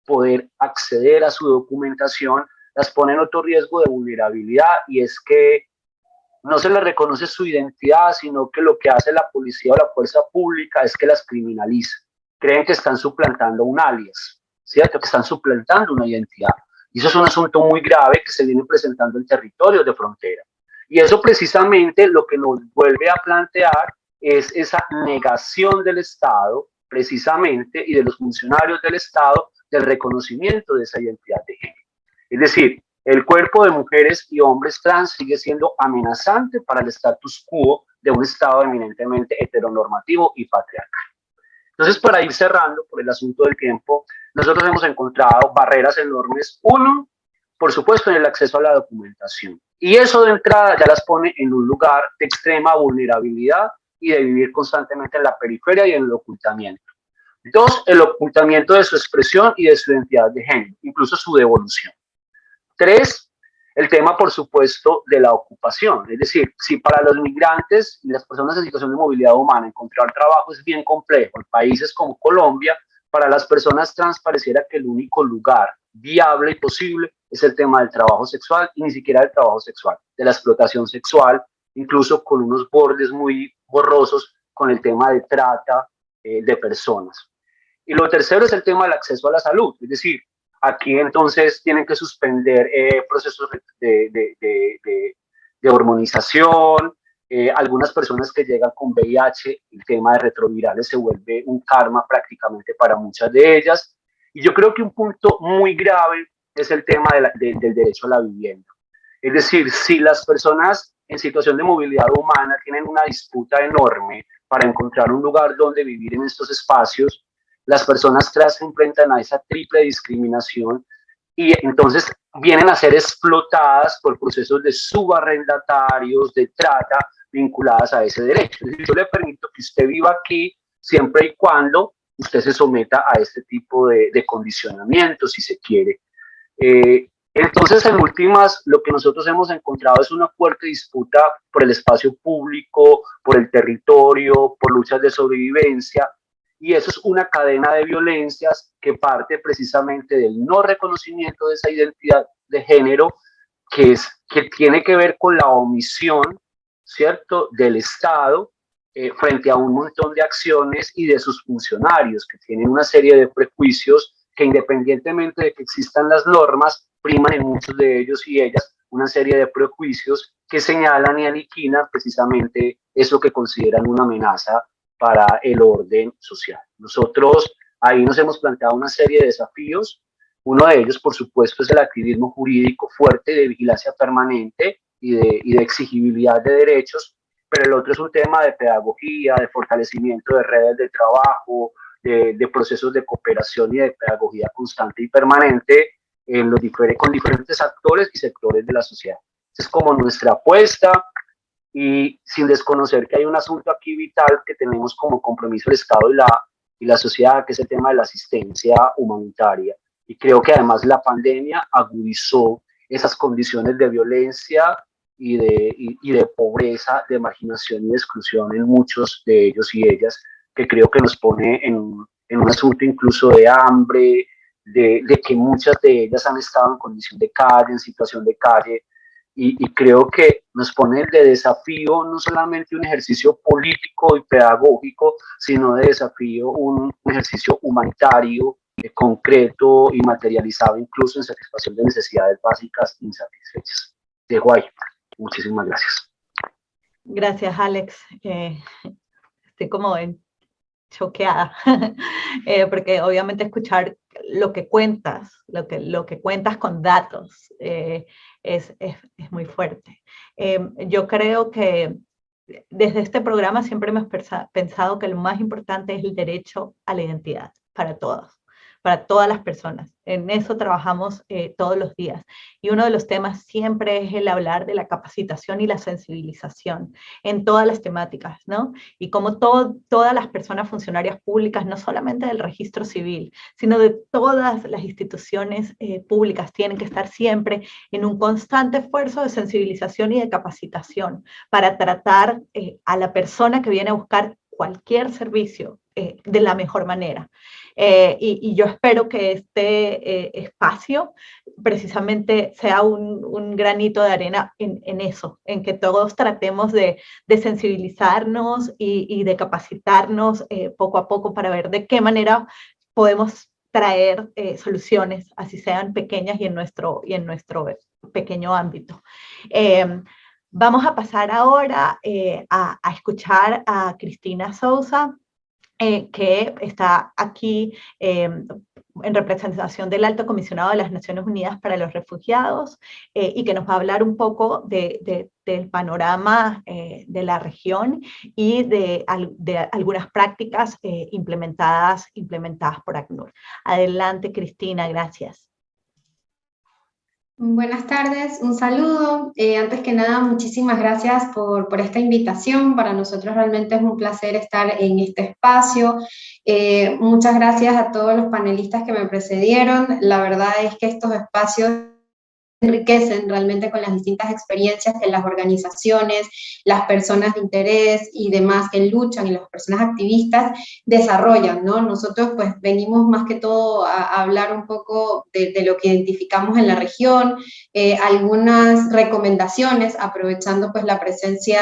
poder acceder a su documentación, las pone en otro riesgo de vulnerabilidad, y es que no se les reconoce su identidad, sino que lo que hace la policía o la fuerza pública es que las criminaliza. Creen que están suplantando un alias, ¿cierto? Que están suplantando una identidad. Y eso es un asunto muy grave que se viene presentando en territorios de frontera. Y eso precisamente lo que nos vuelve a plantear es esa negación del Estado, precisamente, y de los funcionarios del Estado, del reconocimiento de esa identidad de género. Es decir, el cuerpo de mujeres y hombres trans sigue siendo amenazante para el status quo de un Estado eminentemente heteronormativo y patriarcal. Entonces, para ir cerrando por el asunto del tiempo, nosotros hemos encontrado barreras enormes. Uno, por supuesto, en el acceso a la documentación. Y eso de entrada ya las pone en un lugar de extrema vulnerabilidad y de vivir constantemente en la periferia y en el ocultamiento. Dos, el ocultamiento de su expresión y de su identidad de género, incluso su devolución. Tres, el tema, por supuesto, de la ocupación. Es decir, si para los migrantes y las personas en situación de movilidad humana encontrar trabajo es bien complejo, en países como Colombia, para las personas trans pareciera que el único lugar viable y posible es el tema del trabajo sexual, y ni siquiera del trabajo sexual, de la explotación sexual, incluso con unos bordes muy borrosos con el tema de trata de personas. Y lo tercero es el tema del acceso a la salud, es decir, aquí entonces tienen que suspender procesos de hormonización, algunas personas que llegan con VIH, el tema de retrovirales se vuelve un karma prácticamente para muchas de ellas. Y yo creo que un punto muy grave es el tema del derecho a la vivienda. Es decir, si las personas en situación de movilidad humana tienen una disputa enorme para encontrar un lugar donde vivir en estos espacios, las personas trans se enfrentan a esa triple discriminación y entonces vienen a ser explotadas por procesos de subarrendatarios, de trata, vinculadas a ese derecho. Es decir, yo le permito que usted viva aquí siempre y cuando usted se someta a este tipo de condicionamiento, si se quiere. Entonces, en últimas, lo que nosotros hemos encontrado es una fuerte disputa por el espacio público, por el territorio, por luchas de sobrevivencia, y eso es una cadena de violencias que parte precisamente del no reconocimiento de esa identidad de género, que tiene que ver con la omisión, ¿cierto?, del Estado frente a un montón de acciones y de sus funcionarios, que tienen una serie de prejuicios que, independientemente de que existan las normas, priman en muchos de ellos y ellas una serie de prejuicios que señalan y aniquilan precisamente eso que consideran una amenaza para el orden social. Nosotros ahí nos hemos planteado una serie de desafíos. Uno de ellos, por supuesto, es el activismo jurídico fuerte de vigilancia permanente y de exigibilidad de derechos, pero el otro es un tema de pedagogía, de fortalecimiento de redes de trabajo, de procesos de cooperación y de pedagogía constante y permanente con diferentes actores y sectores de la sociedad. Es como nuestra apuesta, y sin desconocer que hay un asunto aquí vital que tenemos como compromiso el Estado y la sociedad, que es el tema de la asistencia humanitaria. Y creo que además la pandemia agudizó esas condiciones de violencia y de pobreza, de marginación y de exclusión en muchos de ellos y ellas, que creo que nos pone en un asunto incluso de hambre, de que muchas de ellas han estado en condición de calle, en situación de calle, y creo que nos pone de desafío no solamente un ejercicio político y pedagógico, sino de desafío un ejercicio humanitario, concreto y materializado incluso en satisfacción de necesidades básicas insatisfechas. Dejo ahí. Muchísimas gracias. Gracias, Alex. Estoy como choqueada, porque obviamente escuchar lo que cuentas, lo que cuentas con datos, es muy fuerte. Yo creo que desde este programa siempre hemos pensado que lo más importante es el derecho a la identidad para todos, para todas las personas. En eso trabajamos todos los días. Y uno de los temas siempre es el hablar de la capacitación y la sensibilización en todas las temáticas, ¿no? Y como todas las personas funcionarias públicas, no solamente del registro civil, sino de todas las instituciones públicas, tienen que estar siempre en un constante esfuerzo de sensibilización y de capacitación para tratar a la persona que viene a buscar cualquier servicio de la mejor manera. Y yo espero que este espacio precisamente sea un granito de arena en eso, en que todos tratemos de sensibilizarnos y de capacitarnos poco a poco para ver de qué manera podemos traer soluciones, así sean pequeñas y en nuestro pequeño ámbito. Vamos a pasar ahora a escuchar a Cristina Souza, que está aquí en representación del Alto Comisionado de las Naciones Unidas para los Refugiados, y que nos va a hablar un poco del panorama de la región y de algunas prácticas implementadas por ACNUR. Adelante, Cristina, gracias. Buenas tardes, un saludo. Antes que nada, muchísimas gracias por esta invitación. Para nosotros realmente es un placer estar en este espacio. Muchas gracias a todos los panelistas que me precedieron. La verdad es que estos espacios enriquecen realmente con las distintas experiencias que las organizaciones, las personas de interés y demás que luchan y las personas activistas desarrollan, ¿no? Nosotros pues venimos más que todo a hablar un poco de lo que identificamos en la región, algunas recomendaciones, aprovechando pues la presencia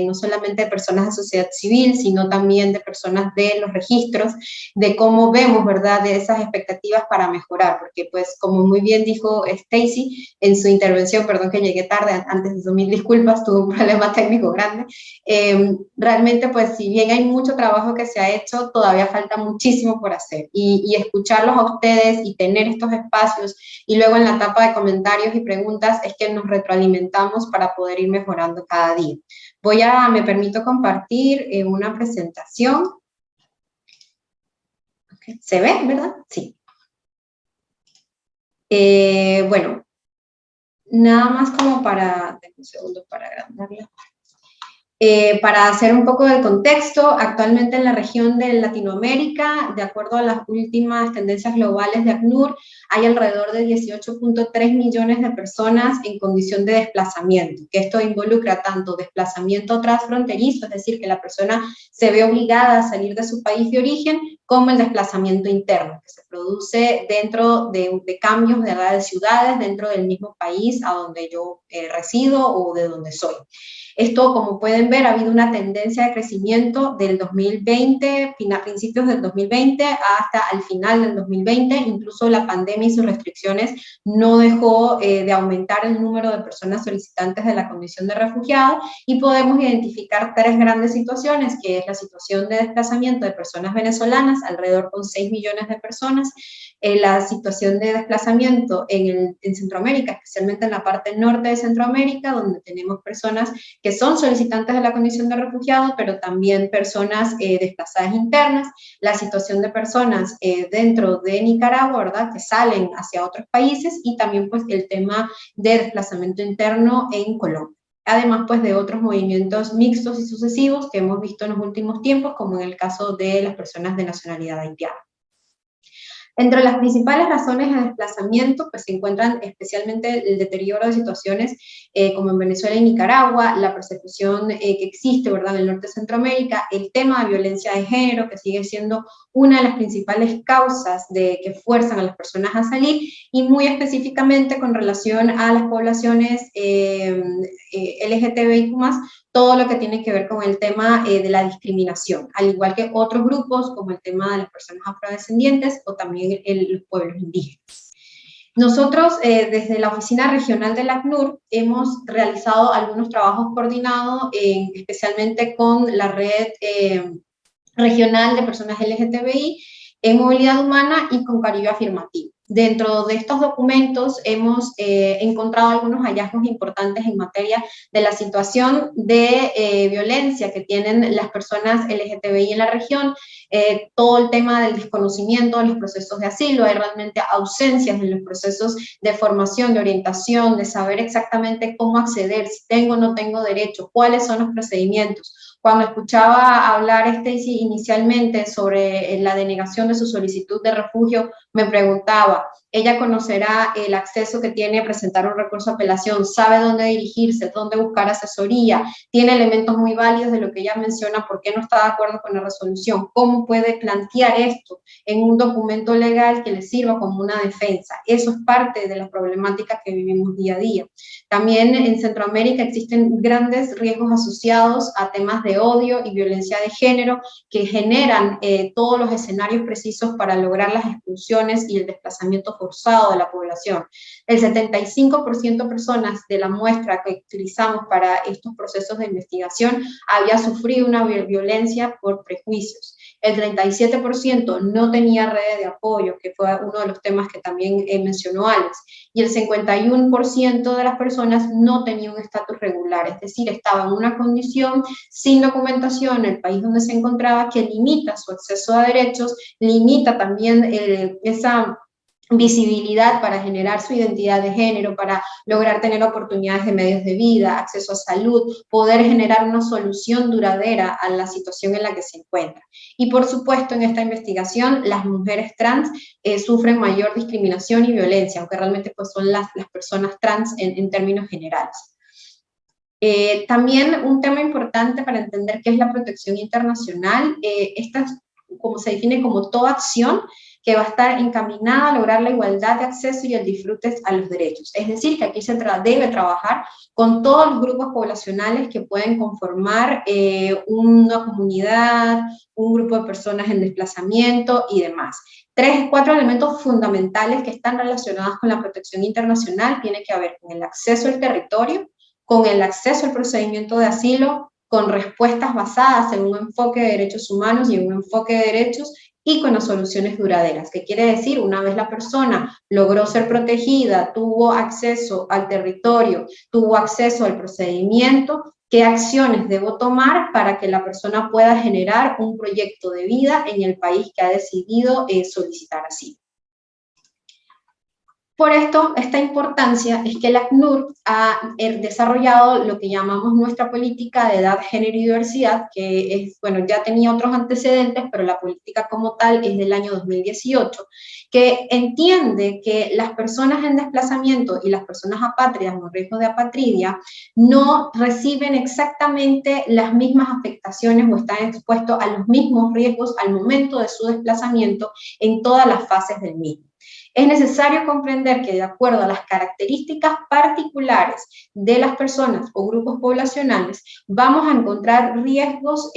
no solamente de personas de sociedad civil, sino también de personas de los registros, de cómo vemos, ¿verdad?, de esas expectativas para mejorar, porque pues como muy bien dijo Stacy en su intervención, perdón que llegué tarde, antes de eso 1000 disculpas, tuve un problema técnico grande, realmente pues si bien hay mucho trabajo que se ha hecho, todavía falta muchísimo por hacer, y escucharlos a ustedes y tener estos espacios, y luego en la etapa de comentarios y preguntas es que nos retroalimentamos para poder ir mejorando cada día. Me permito compartir una presentación. Okay. ¿Se ve, verdad? Sí. Bueno, nada más como para, un segundo para agrandarla. Para hacer un poco del contexto, actualmente en la región de Latinoamérica, de acuerdo a las últimas tendencias globales de ACNUR, hay alrededor de 18.3 millones de personas en condición de desplazamiento, que esto involucra tanto desplazamiento transfronterizo, es decir, que la persona se ve obligada a salir de su país de origen, como el desplazamiento interno, que se produce dentro de cambios de edad de ciudades dentro del mismo país a donde yo resido o de donde soy. Esto, como pueden ver, ha habido una tendencia de crecimiento del 2020, principios del 2020 hasta el final del 2020, incluso la pandemia y sus restricciones no dejó de aumentar el número de personas solicitantes de la condición de refugiado, y podemos identificar tres grandes situaciones, que es la situación de desplazamiento de personas venezolanas, alrededor con 6 millones de personas, la situación de desplazamiento en Centroamérica, especialmente en la parte norte de Centroamérica, donde tenemos personas que son solicitantes de la condición de refugiado, pero también personas desplazadas internas, la situación de personas dentro de Nicaragua, ¿verdad?, que salen hacia otros países, y también pues el tema de desplazamiento interno en Colombia. Además pues de otros movimientos mixtos y sucesivos que hemos visto en los últimos tiempos, como en el caso de las personas de nacionalidad haitiana. Entre las principales razones de desplazamiento pues se encuentran especialmente el deterioro de situaciones como en Venezuela y Nicaragua, la persecución que existe, ¿verdad?, en el norte de Centroamérica, el tema de violencia de género, que sigue siendo una de las principales causas que fuerzan a las personas a salir, y muy específicamente con relación a las poblaciones LGTBIQ+, todo lo que tiene que ver con el tema de la discriminación, al igual que otros grupos como el tema de las personas afrodescendientes o también los pueblos indígenas. Nosotros, desde la Oficina Regional del ACNUR, hemos realizado algunos trabajos coordinados, especialmente con la red regional de personas LGTBI en movilidad humana y con Caribe Afirmativo. Dentro de estos documentos hemos encontrado algunos hallazgos importantes en materia de la situación de violencia que tienen las personas LGTBI en la región, todo el tema del desconocimiento de los procesos de asilo, hay realmente ausencias en los procesos de formación, de orientación, de saber exactamente cómo acceder, si tengo o no tengo derecho, cuáles son los procedimientos. Cuando escuchaba hablar Stacy inicialmente sobre la denegación de su solicitud de refugio, me preguntaba, ella conocerá el acceso que tiene a presentar un recurso de apelación, sabe dónde dirigirse, dónde buscar asesoría, tiene elementos muy válidos de lo que ella menciona, por qué no está de acuerdo con la resolución, cómo puede plantear esto en un documento legal que le sirva como una defensa. Eso es parte de la problemática que vivimos día a día. También en Centroamérica existen grandes riesgos asociados a temas de odio y violencia de género que generan todos los escenarios precisos para lograr las expulsiones y el desplazamiento forzado de la población. El 75% de personas de la muestra que utilizamos para estos procesos de investigación había sufrido una violencia por prejuicios. El 37% no tenía redes de apoyo, que fue uno de los temas que también mencionó Alex, y el 51% de las personas no tenía un estatus regular, es decir, estaba en una condición sin documentación en el país donde se encontraba que limita su acceso a derechos, limita también esa visibilidad para generar su identidad de género, para lograr tener oportunidades de medios de vida, acceso a salud, poder generar una solución duradera a la situación en la que se encuentra. Y por supuesto, en esta investigación, las mujeres trans sufren mayor discriminación y violencia, aunque realmente pues, son las personas trans en términos generales. También un tema importante para entender qué es la protección internacional, esta es como se define como toda acción que va a estar encaminada a lograr la igualdad de acceso y el disfrute a los derechos. Es decir, que aquí se debe trabajar con todos los grupos poblacionales que pueden conformar una comunidad, un grupo de personas en desplazamiento y demás. 4 elementos fundamentales que están relacionados con la protección internacional tiene que ver con el acceso al territorio, con el acceso al procedimiento de asilo, con respuestas basadas en un enfoque de derechos humanos y en un enfoque de derechos, y con las soluciones duraderas, que quiere decir, una vez la persona logró ser protegida, tuvo acceso al territorio, tuvo acceso al procedimiento, qué acciones debo tomar para que la persona pueda generar un proyecto de vida en el país que ha decidido solicitar asilo. Por esto, esta importancia es que el ACNUR ha desarrollado lo que llamamos nuestra política de edad, género y diversidad, que es, bueno, ya tenía otros antecedentes, pero la política como tal es del año 2018, que entiende que las personas en desplazamiento y las personas apátridas o en riesgo de apatridia no reciben exactamente las mismas afectaciones o están expuestos a los mismos riesgos al momento de su desplazamiento en todas las fases del mismo. Es necesario comprender que de acuerdo a las características particulares de las personas o grupos poblacionales, vamos a encontrar riesgos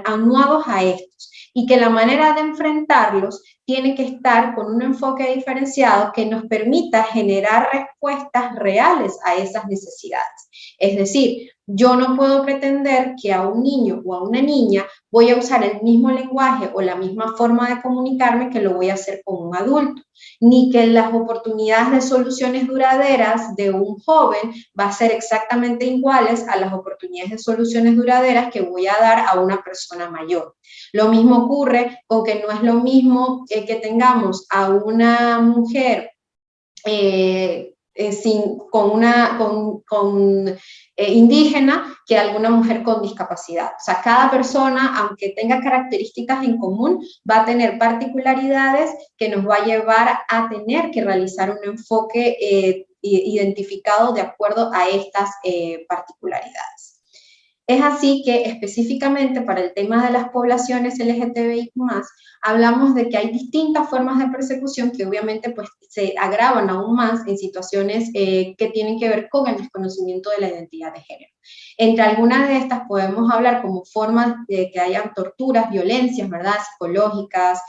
anuados a estos y que la manera de enfrentarlos tiene que estar con un enfoque diferenciado que nos permita generar respuestas reales a esas necesidades. Es decir, yo no puedo pretender que a un niño o a una niña voy a usar el mismo lenguaje o la misma forma de comunicarme que lo voy a hacer con un adulto, ni que las oportunidades de soluciones duraderas de un joven va a ser exactamente iguales a las oportunidades de soluciones duraderas que voy a dar a una persona mayor. Lo mismo ocurre con que no es lo mismo que tengamos a una mujer indígena que alguna mujer con discapacidad. O sea, cada persona, aunque tenga características en común, va a tener particularidades que nos va a llevar a tener que realizar un enfoque identificado de acuerdo a estas particularidades. Es así que específicamente para el tema de las poblaciones LGTBIQ+, hablamos de que hay distintas formas de persecución que obviamente pues, se agravan aún más en situaciones que tienen que ver con el desconocimiento de la identidad de género. Entre algunas de estas podemos hablar como formas de que hayan torturas, violencias, ¿verdad? Psicológicas,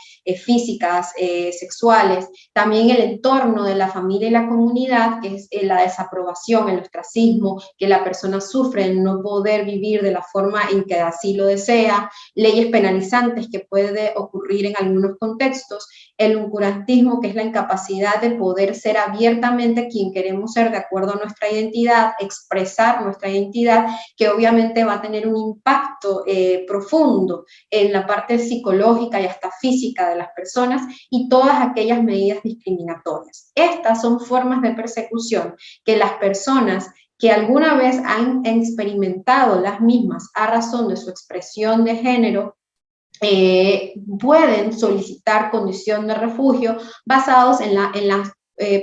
físicas, sexuales, también el entorno de la familia y la comunidad, que es la desaprobación, el ostracismo, que la persona sufre en no poder vivir de la forma en que así lo desea, leyes penalizantes que puede ocurrir en algunos contextos, el oscurantismo, que es la incapacidad de poder ser abiertamente quien queremos ser de acuerdo a nuestra identidad, expresar nuestra identidad, que obviamente va a tener un impacto profundo en la parte psicológica y hasta física de las personas y todas aquellas medidas discriminatorias. Estas son formas de persecución que las personas que alguna vez han experimentado las mismas a razón de su expresión de género, pueden solicitar condición de refugio basados en la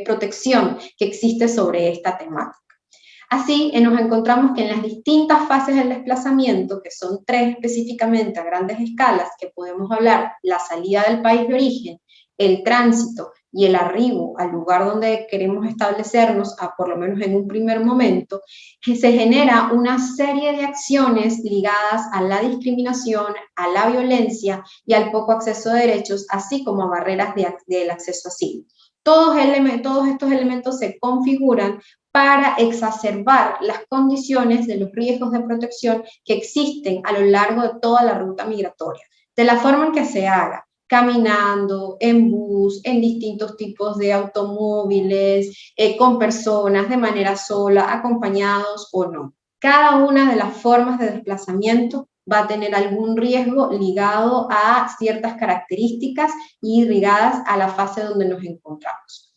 protección que existe sobre esta temática. Así, nos encontramos que en las distintas fases del desplazamiento, que son 3 específicamente a grandes escalas, que podemos hablar la salida del país de origen, el tránsito y el arribo al lugar donde queremos establecernos, por lo menos en un primer momento, que se genera una serie de acciones ligadas a la discriminación, a la violencia y al poco acceso a derechos, así como a barreras del acceso a asilo. Todos estos elementos se configuran para exacerbar las condiciones de los riesgos de protección que existen a lo largo de toda la ruta migratoria, de la forma en que se haga, caminando, en bus, en distintos tipos de automóviles, con personas, de manera sola, acompañados o no. Cada una de las formas de desplazamiento va a tener algún riesgo ligado a ciertas características y ligadas a la fase donde nos encontramos.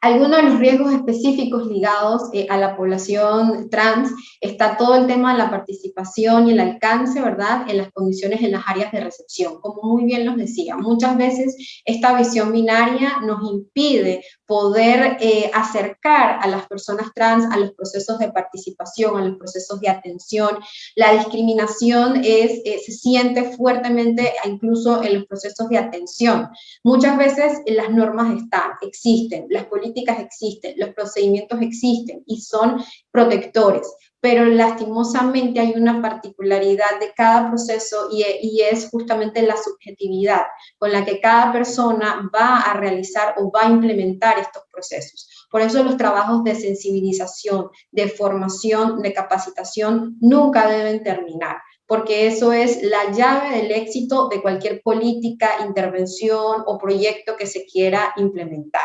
Algunos de los riesgos específicos ligados a la población trans está todo el tema de la participación y el alcance, ¿verdad?, en las condiciones en las áreas de recepción. Como muy bien nos decía, muchas veces esta visión binaria nos impide poder acercar a las personas trans a los procesos de participación, a los procesos de atención. La discriminación se siente fuertemente incluso en los procesos de atención. Muchas veces las normas existen, las políticas existen, los procedimientos existen y son protectores, pero lastimosamente hay una particularidad de cada proceso y es justamente la subjetividad con la que cada persona va a realizar o va a implementar estos procesos. Por eso los trabajos de sensibilización, de formación, de capacitación nunca deben terminar, porque eso es la llave del éxito de cualquier política, intervención o proyecto que se quiera implementar.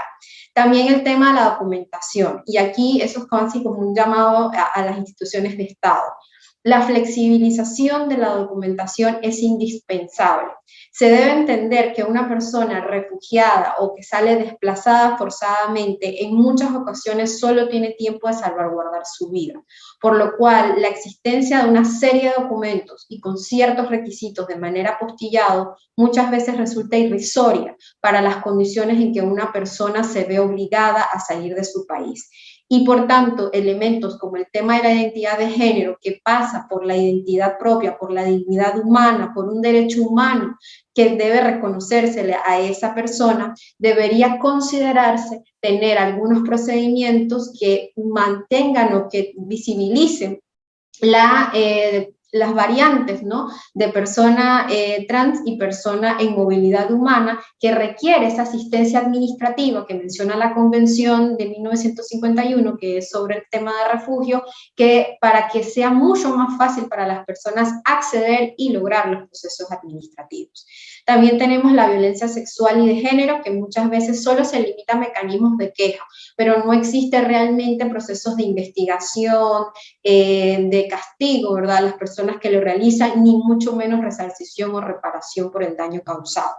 También el tema de la documentación, y aquí eso es casi como un llamado a las instituciones de Estado. La flexibilización de la documentación es indispensable. Se debe entender que una persona refugiada o que sale desplazada forzadamente en muchas ocasiones solo tiene tiempo de salvaguardar su vida, por lo cual la existencia de una serie de documentos y con ciertos requisitos de manera apostillado muchas veces resulta irrisoria para las condiciones en que una persona se ve obligada a salir de su país. Y por tanto, elementos como el tema de la identidad de género, que pasa por la identidad propia, por la dignidad humana, por un derecho humano que debe reconocérsele a esa persona, debería considerarse tener algunos procedimientos que mantengan o que visibilicen las variantes, ¿no?, de persona trans y persona en movilidad humana, que requiere esa asistencia administrativa que menciona la Convención de 1951, que es sobre el tema de refugio, que para que sea mucho más fácil para las personas acceder y lograr los procesos administrativos. También tenemos la violencia sexual y de género, que muchas veces solo se limita a mecanismos de queja, pero no existe realmente procesos de investigación, de castigo, ¿verdad?, a las personas que lo realizan, ni mucho menos resarcición o reparación por el daño causado.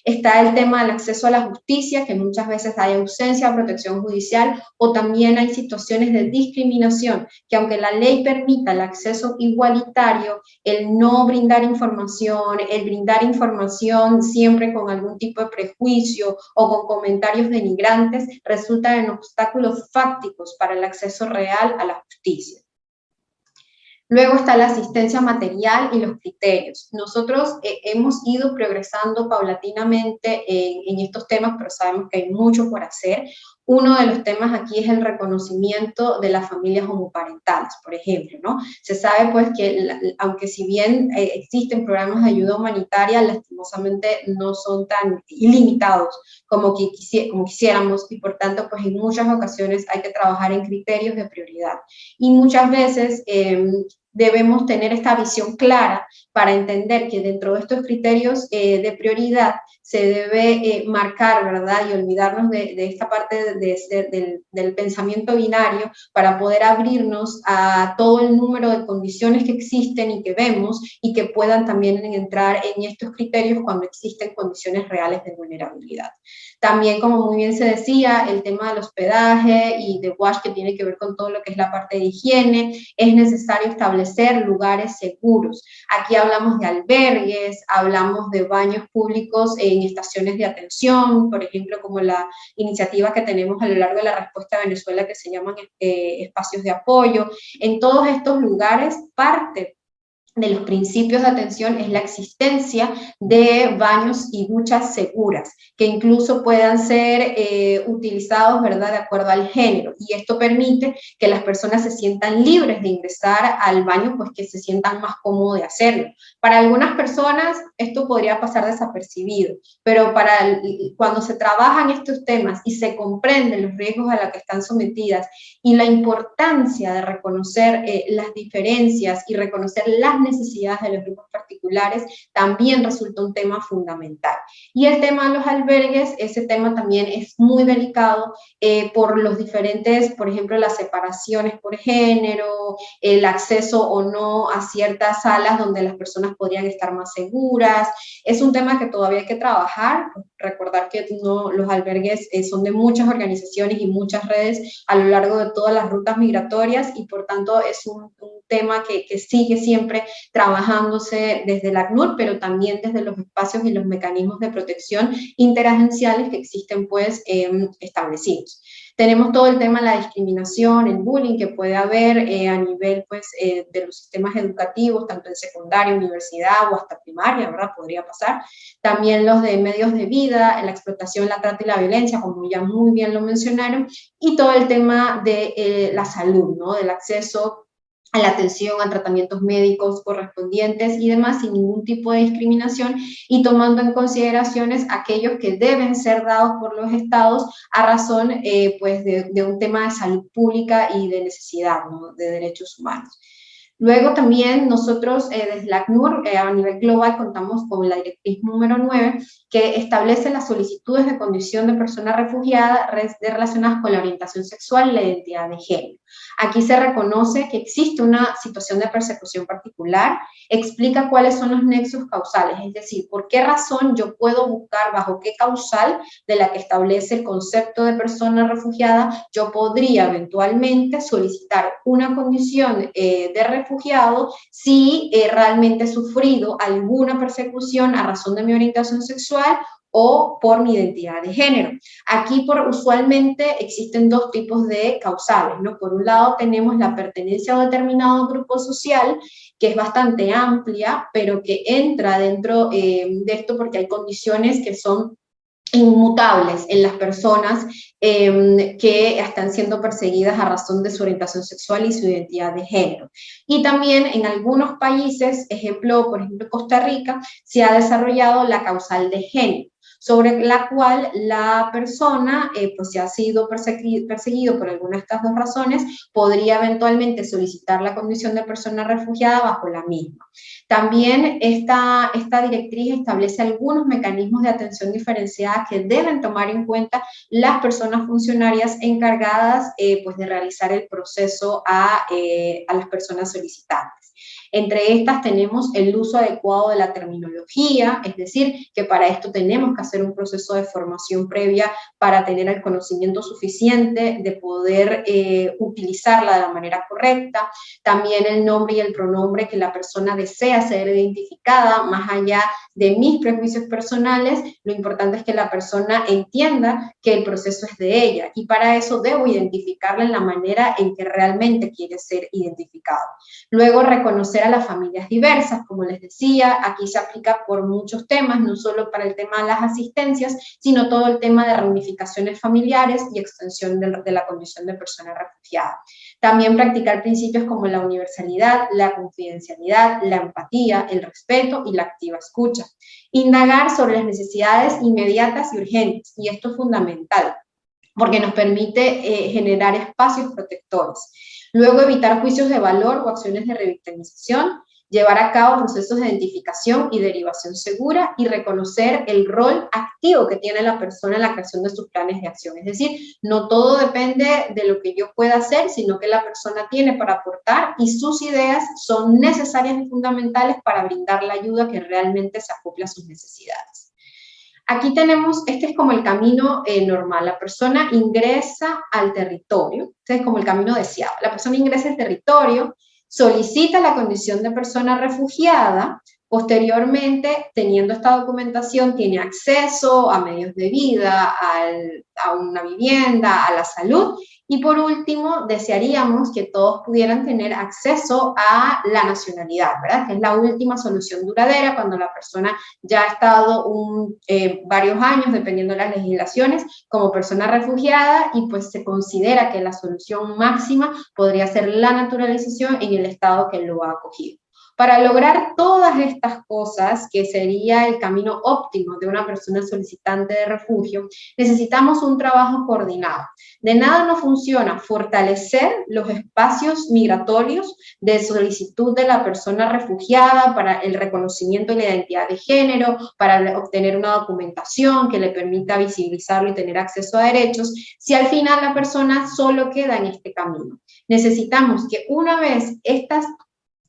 Está el tema del acceso a la justicia, que muchas veces hay ausencia de protección judicial, o también hay situaciones de discriminación, que aunque la ley permita el acceso igualitario, el no brindar información, el brindar información siempre con algún tipo de prejuicio o con comentarios denigrantes, resulta en obstáculos fácticos para el acceso real a la justicia. Luego está la asistencia material y los criterios. Nosotros hemos ido progresando paulatinamente en estos temas, pero sabemos que hay mucho por hacer. Uno de los temas aquí es el reconocimiento de las familias homoparentales, por ejemplo, ¿no? Se sabe pues que aunque si bien existen programas de ayuda humanitaria, lastimosamente no son tan ilimitados como quisiéramos, y por tanto pues en muchas ocasiones hay que trabajar en criterios de prioridad. Y muchas veces debemos tener esta visión clara para entender que dentro de estos criterios de prioridad se debe marcar, ¿verdad?, y olvidarnos de esta parte del pensamiento binario para poder abrirnos a todo el número de condiciones que existen y que vemos y que puedan también entrar en estos criterios cuando existen condiciones reales de vulnerabilidad. También, como muy bien se decía, el tema del hospedaje y de WASH, que tiene que ver con todo lo que es la parte de higiene, es necesario establecer lugares seguros. Aquí hablamos de albergues, hablamos de baños públicos en estaciones de atención, por ejemplo, como la iniciativa que tenemos a lo largo de la respuesta a Venezuela que se llaman espacios de apoyo. En todos estos lugares, parte de los principios de atención es la existencia de baños y duchas seguras, que incluso puedan ser utilizados, ¿verdad?, de acuerdo al género, y esto permite que las personas se sientan libres de ingresar al baño, pues que se sientan más cómodos de hacerlo. Para algunas personas esto podría pasar desapercibido, pero cuando se trabajan estos temas y se comprenden los riesgos a los que están sometidas y la importancia de reconocer las diferencias y reconocer las necesidades de los grupos particulares también resulta un tema fundamental. Y el tema de los albergues, ese tema también es muy delicado por los diferentes, por ejemplo, las separaciones por género, el acceso o no a ciertas salas donde las personas podrían estar más seguras. Es un tema que todavía hay que trabajar. Recordar que los albergues son de muchas organizaciones y muchas redes a lo largo de todas las rutas migratorias, y por tanto es un tema que sigue siempre trabajándose desde el ACNUR, pero también desde los espacios y los mecanismos de protección interagenciales que existen pues establecidos. Tenemos todo el tema de la discriminación, el bullying que puede haber a nivel pues, de los sistemas educativos, tanto en secundaria, universidad o hasta primaria, ¿verdad? Podría pasar. También los de medios de vida, la explotación, la trata y la violencia, como ya muy bien lo mencionaron, y todo el tema de la salud, ¿no? Del acceso a la atención, a tratamientos médicos correspondientes y demás, sin ningún tipo de discriminación, y tomando en consideraciones aquellos que deben ser dados por los estados a razón pues de un tema de salud pública y de necesidad, ¿no? De derechos humanos. Luego también nosotros desde la ACNUR a nivel global contamos con la directriz número 9 que establece las solicitudes de condición de persona refugiada relacionadas con la orientación sexual y la identidad de género. Aquí se reconoce que existe una situación de persecución particular, explica cuáles son los nexos causales, es decir, por qué razón yo puedo buscar, bajo qué causal de la que establece el concepto de persona refugiada, yo podría eventualmente solicitar una condición de refugiado si realmente he sufrido alguna persecución a razón de mi orientación sexual o por mi identidad de género. Aquí usualmente existen dos tipos de causales, ¿no? Por un lado tenemos la pertenencia a un determinado grupo social, que es bastante amplia, pero que entra dentro de esto porque hay condiciones que son inmutables en las personas que están siendo perseguidas a razón de su orientación sexual y su identidad de género. Y también en algunos países, por ejemplo Costa Rica, se ha desarrollado la causal de género, sobre la cual la persona, pues si ha sido perseguido por alguna de estas dos razones, podría eventualmente solicitar la condición de persona refugiada bajo la misma. También esta directriz establece algunos mecanismos de atención diferenciada que deben tomar en cuenta las personas funcionarias encargadas pues de realizar el proceso a las personas solicitantes. Entre estas tenemos el uso adecuado de la terminología, es decir, que para esto tenemos que hacer un proceso de formación previa para tener el conocimiento suficiente de poder utilizarla de la manera correcta. También el nombre y el pronombre que la persona desea ser identificada, más allá de mis prejuicios personales, lo importante es que la persona entienda que el proceso es de ella, y para eso debo identificarla en la manera en que realmente quiere ser identificado. Luego, reconocer a las familias diversas, como les decía, aquí se aplica por muchos temas, no solo para el tema de las asistencias, sino todo el tema de reunificaciones familiares y extensión de la condición de persona refugiada. También practicar principios como la universalidad, la confidencialidad, la empatía, el respeto y la activa escucha. Indagar sobre las necesidades inmediatas y urgentes, y esto es fundamental, porque nos permite generar espacios protectores. Luego, evitar juicios de valor o acciones de revictimización, llevar a cabo procesos de identificación y derivación segura, y reconocer el rol activo que tiene la persona en la creación de sus planes de acción. Es decir, no todo depende de lo que yo pueda hacer, sino que la persona tiene para aportar, y sus ideas son necesarias y fundamentales para brindar la ayuda que realmente se acople a sus necesidades. Aquí tenemos, este es como el camino normal, la persona ingresa al territorio, este es como el camino deseado, la persona ingresa al territorio, solicita la condición de persona refugiada, posteriormente, teniendo esta documentación, tiene acceso a medios de vida, a una vivienda, a la salud, y por último, desearíamos que todos pudieran tener acceso a la nacionalidad, ¿verdad? Que es la última solución duradera cuando la persona ya ha estado varios años, dependiendo de las legislaciones, como persona refugiada, y pues se considera que la solución máxima podría ser la naturalización en el estado que lo ha acogido. Para lograr todas estas cosas, que sería el camino óptimo de una persona solicitante de refugio, necesitamos un trabajo coordinado. De nada nos funciona fortalecer los espacios migratorios de solicitud de la persona refugiada para el reconocimiento de la identidad de género, para obtener una documentación que le permita visibilizarlo y tener acceso a derechos, si al final la persona solo queda en este camino. Necesitamos que una vez estas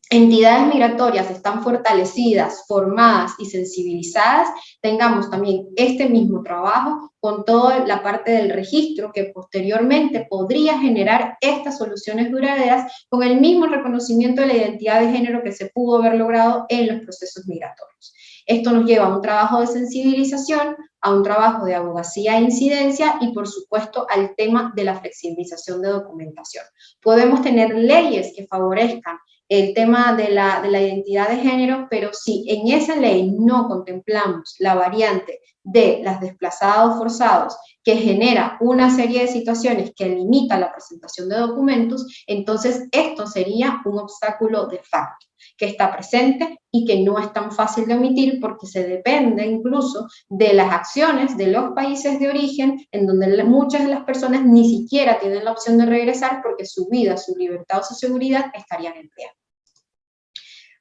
entidades migratorias están fortalecidas, formadas y sensibilizadas, tengamos también este mismo trabajo con toda la parte del registro que posteriormente podría generar estas soluciones duraderas con el mismo reconocimiento de la identidad de género que se pudo haber logrado en los procesos migratorios. Esto nos lleva a un trabajo de sensibilización, a un trabajo de abogacía e incidencia y, por supuesto, al tema de la flexibilización de documentación. Podemos tener leyes que favorezcan el tema de la identidad de género, pero si en esa ley no contemplamos la variante de las desplazados forzados, que genera una serie de situaciones que limita la presentación de documentos, entonces esto sería un obstáculo de facto, que está presente y que no es tan fácil de omitir porque se depende incluso de las acciones de los países de origen, en donde muchas de las personas ni siquiera tienen la opción de regresar porque su vida, su libertad o su seguridad estarían en riesgo.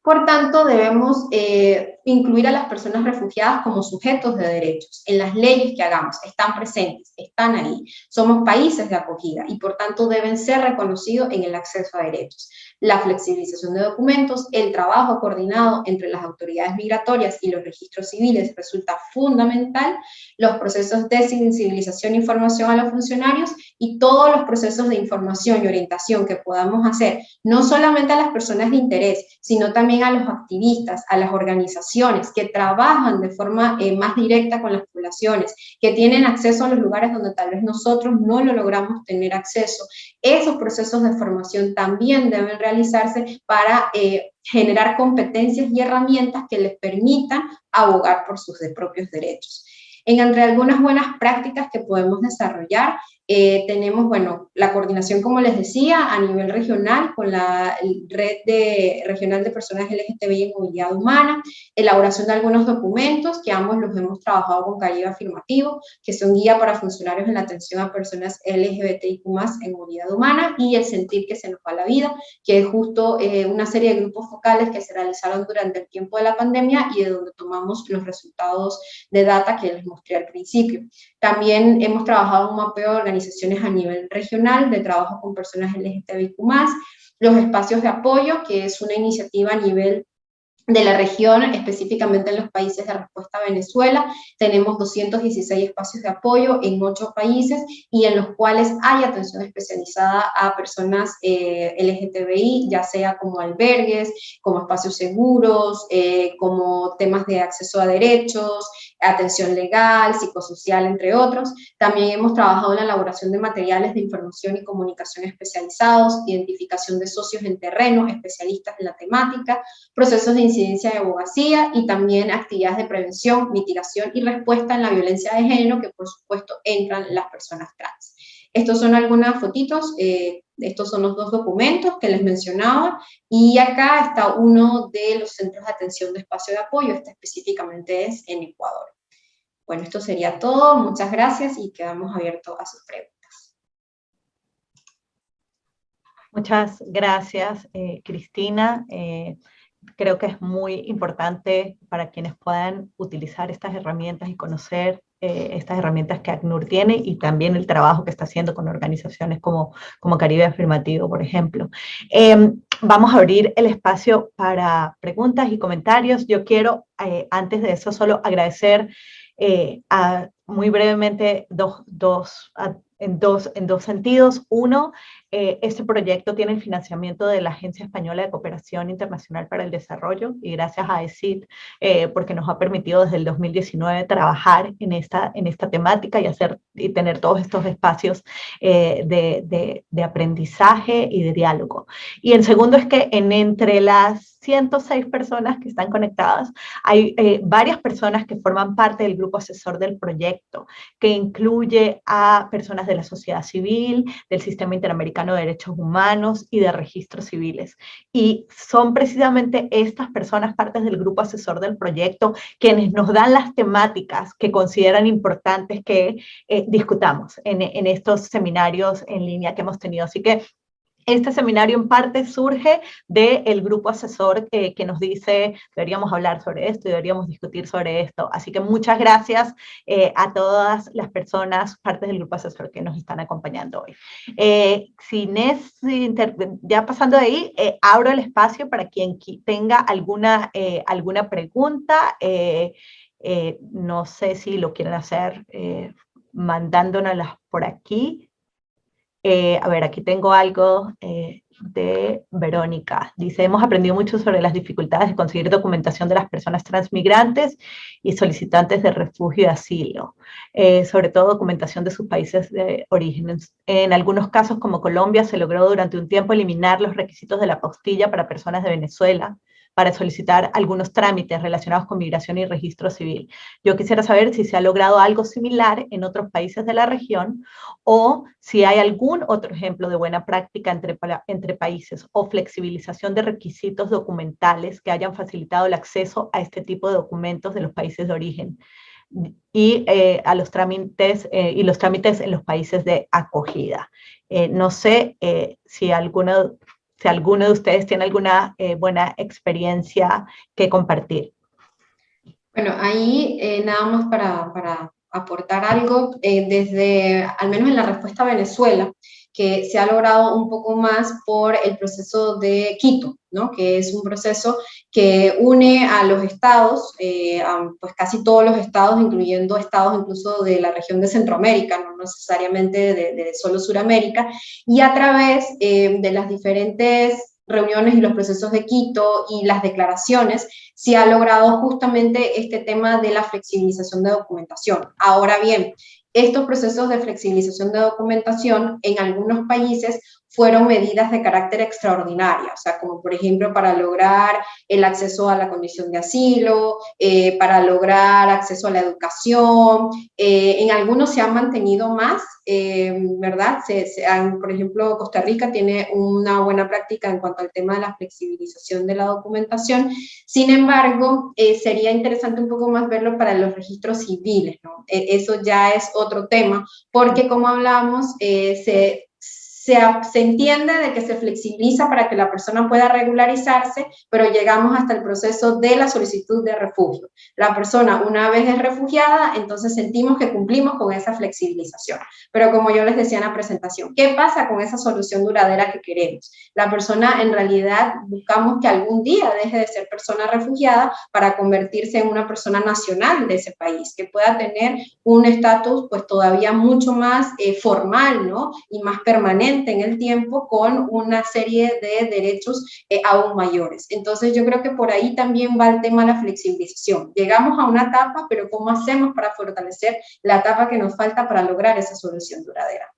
Por tanto, debemos incluir a las personas refugiadas como sujetos de derechos. En las leyes que hagamos, están presentes, están ahí. Somos países de acogida y por tanto deben ser reconocidos en el acceso a derechos. La flexibilización de documentos, el trabajo coordinado entre las autoridades migratorias y los registros civiles resulta fundamental, los procesos de sensibilización e información a los funcionarios y todos los procesos de información y orientación que podamos hacer, no solamente a las personas de interés, sino también a los activistas, a las organizaciones que trabajan de forma más directa con las poblaciones, que tienen acceso a los lugares donde tal vez nosotros no lo logramos tener acceso. Esos procesos de formación también deben realizarse para generar competencias y herramientas que les permitan abogar por sus propios derechos. Entre algunas buenas prácticas que podemos desarrollar, tenemos, bueno, la coordinación, como les decía, a nivel regional con la red regional de personas LGTBI en movilidad humana, elaboración de algunos documentos que ambos los hemos trabajado con Caribe Afirmativo, que son guía para funcionarios en la atención a personas LGBTIQ+ en movilidad humana, y el sentir que se nos va la vida, que es justo una serie de grupos focales que se realizaron durante el tiempo de la pandemia y de donde tomamos los resultados de data que les mostré al principio. También hemos trabajado un mapeo de organizaciones a nivel regional de trabajo con personas LGTBIQ+, los espacios de apoyo, que es una iniciativa a nivel de la región, específicamente en los países de respuesta a Venezuela. Tenemos 216 espacios de apoyo en 8 países y en los cuales hay atención especializada a personas LGTBI, ya sea como albergues, como espacios seguros, como temas de acceso a derechos, atención legal, psicosocial, entre otros. También hemos trabajado en la elaboración de materiales de información y comunicación especializados, identificación de socios en terreno, especialistas en la temática, procesos de incidencia de abogacía y también actividades de prevención, mitigación y respuesta en la violencia de género, que por supuesto entran las personas trans. Estos son algunas fotitos, estos son los 2 documentos que les mencionaba, y acá está uno de los centros de atención de espacio de apoyo, este específicamente es en Ecuador. Bueno, esto sería todo, muchas gracias y quedamos abiertos a sus preguntas. Muchas gracias, Cristina. Creo que es muy importante para quienes puedan utilizar estas herramientas y conocer estas herramientas que ACNUR tiene y también el trabajo que está haciendo con organizaciones como Caribe Afirmativo, por ejemplo. Vamos a abrir el espacio para preguntas y comentarios. Yo quiero, antes de eso, solo agradecer muy brevemente en dos sentidos. Uno, este proyecto tiene el financiamiento de la Agencia Española de Cooperación Internacional para el Desarrollo y gracias a ESID, porque nos ha permitido desde el 2019 trabajar en esta temática y tener todos estos espacios de aprendizaje y de diálogo. Y el segundo es que entre las 106 personas que están conectadas, hay varias personas que forman parte del grupo asesor del proyecto proyecto, que incluye a personas de la sociedad civil, del Sistema Interamericano de Derechos Humanos y de registros civiles. Y son precisamente estas personas, partes del grupo asesor del proyecto, quienes nos dan las temáticas que consideran importantes que discutamos en estos seminarios en línea que hemos tenido. Así que este seminario en parte surge del grupo asesor que nos dice deberíamos hablar sobre esto y deberíamos discutir sobre esto. Así que muchas gracias a todas las personas, partes del grupo asesor que nos están acompañando hoy. Ya pasando de ahí, abro el espacio para quien tenga alguna pregunta. No sé si lo quieren hacer mandándonoslas por aquí. A ver, aquí tengo algo de Verónica. Dice, hemos aprendido mucho sobre las dificultades de conseguir documentación de las personas transmigrantes y solicitantes de refugio y asilo, sobre todo documentación de sus países de origen. En algunos casos, como Colombia, se logró durante un tiempo eliminar los requisitos de la apostilla para personas de Venezuela, para solicitar algunos trámites relacionados con migración y registro civil. Yo quisiera saber si se ha logrado algo similar en otros países de la región o si hay algún otro ejemplo de buena práctica entre países o flexibilización de requisitos documentales que hayan facilitado el acceso a este tipo de documentos de los países de origen y a los trámites en los países de acogida. No sé si alguno de ustedes tiene alguna buena experiencia que compartir. Bueno, ahí nada más para aportar algo, desde, al menos en la respuesta a Venezuela, que se ha logrado un poco más por el proceso de Quito, ¿no? Que es un proceso que une a los estados, pues casi todos los estados, incluyendo estados incluso de la región de Centroamérica, no necesariamente de solo Suramérica, y a través de las diferentes reuniones y los procesos de Quito y las declaraciones, se ha logrado justamente este tema de la flexibilización de documentación. Ahora bien, estos procesos de flexibilización de documentación en algunos países fueron medidas de carácter extraordinario, o sea, como por ejemplo para lograr el acceso a la condición de asilo, para lograr acceso a la educación, en algunos se han mantenido más, ¿verdad? Por ejemplo, Costa Rica tiene una buena práctica en cuanto al tema de la flexibilización de la documentación. Sin embargo, sería interesante un poco más verlo para los registros civiles, ¿no? Eso ya es otro tema, porque como hablamos, se entiende de que se flexibiliza para que la persona pueda regularizarse, pero llegamos hasta el proceso de la solicitud de refugio. La persona, una vez es refugiada, entonces sentimos que cumplimos con esa flexibilización. Pero como yo les decía en la presentación, ¿qué pasa con esa solución duradera que queremos? La persona, en realidad, buscamos que algún día deje de ser persona refugiada para convertirse en una persona nacional de ese país, que pueda tener un estatus pues todavía mucho más formal, ¿no? Y más permanente en el tiempo, con una serie de derechos aún mayores. Entonces yo creo que por ahí también va el tema de la flexibilización. Llegamos a una etapa, pero ¿cómo hacemos para fortalecer la etapa que nos falta para lograr esa solución duradera?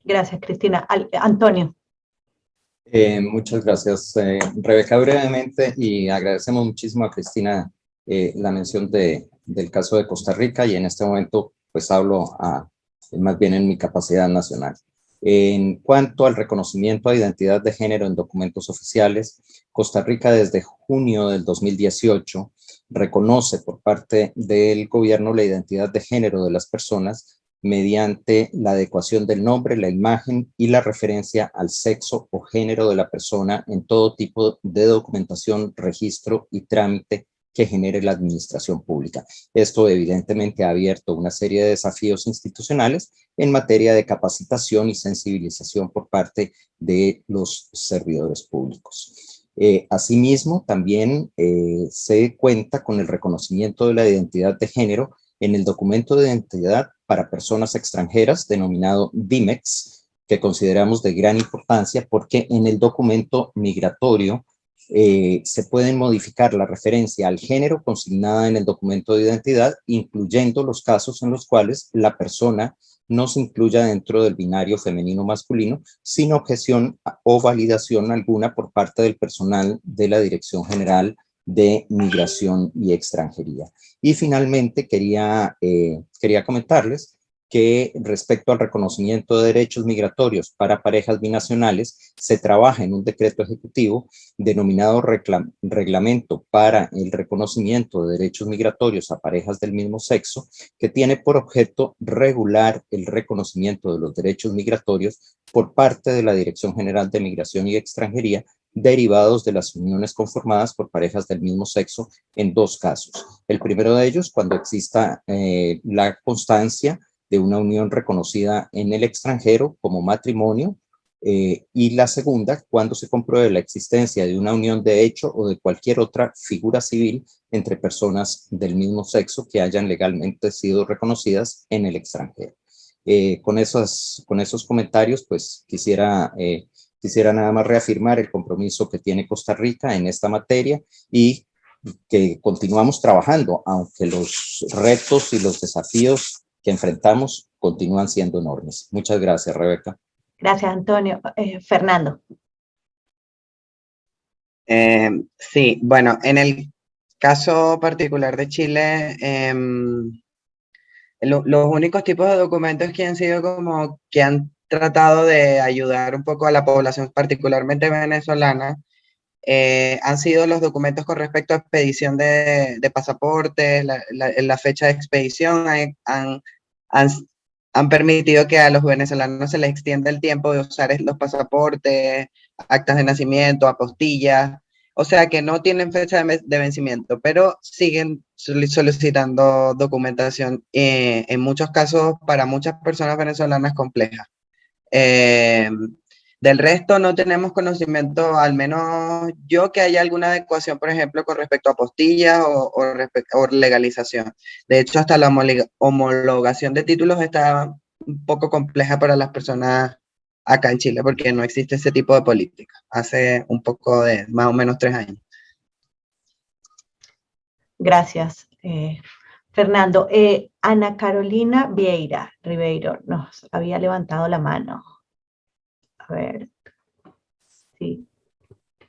Gracias, Cristina. Antonio. Muchas gracias, Rebeca. Brevemente, y agradecemos muchísimo a Cristina la mención del caso de Costa Rica, y en este momento pues hablo más bien en mi capacidad nacional. En cuanto al reconocimiento a identidad de género en documentos oficiales, Costa Rica desde junio del 2018 reconoce por parte del gobierno la identidad de género de las personas mediante la adecuación del nombre, la imagen y la referencia al sexo o género de la persona en todo tipo de documentación, registro y trámite que genere la administración pública. Esto evidentemente ha abierto una serie de desafíos institucionales en materia de capacitación y sensibilización por parte de los servidores públicos. Asimismo, también se cuenta con el reconocimiento de la identidad de género en el documento de identidad para personas extranjeras, denominado DIMEX, que consideramos de gran importancia porque en el documento migratorio se pueden modificar la referencia al género consignada en el documento de identidad, incluyendo los casos en los cuales la persona no se incluya dentro del binario femenino-masculino, sin objeción o validación alguna por parte del personal de la Dirección General de Migración y Extranjería. Y finalmente quería comentarles que respecto al reconocimiento de derechos migratorios para parejas binacionales, se trabaja en un decreto ejecutivo denominado Reglamento para el reconocimiento de derechos migratorios a parejas del mismo sexo, que tiene por objeto regular el reconocimiento de los derechos migratorios por parte de la Dirección General de Migración y Extranjería derivados de las uniones conformadas por parejas del mismo sexo en dos casos. El primero de ellos, cuando exista la constancia de una unión reconocida en el extranjero como matrimonio, y la segunda, cuando se compruebe la existencia de una unión de hecho o de cualquier otra figura civil entre personas del mismo sexo que hayan legalmente sido reconocidas en el extranjero. Con esos comentarios, pues quisiera nada más reafirmar el compromiso que tiene Costa Rica en esta materia y que continuamos trabajando, aunque los retos y los desafíos que enfrentamos continúan siendo enormes. Muchas gracias, Rebeca. Gracias, Antonio. Fernando. Sí, bueno, en el caso particular de Chile, los únicos tipos de documentos que han sido como que han tratado de ayudar un poco a la población, particularmente venezolana, han sido los documentos con respecto a expedición de pasaportes, la fecha de expedición, han permitido que a los venezolanos se les extienda el tiempo de usar los pasaportes, actas de nacimiento, apostillas, o sea que no tienen fecha de vencimiento, pero siguen solicitando documentación, en muchos casos para muchas personas venezolanas complejas. Del resto no tenemos conocimiento, al menos yo, que haya alguna adecuación, por ejemplo, con respecto a apostillas o legalización. De hecho, hasta la homologación de títulos está un poco compleja para las personas acá en Chile, porque no existe ese tipo de política. Hace un poco de más o menos 3 años. Gracias, Fernando. Ana Carolina Vieira Ribeiro nos había levantado la mano. A ver, sí,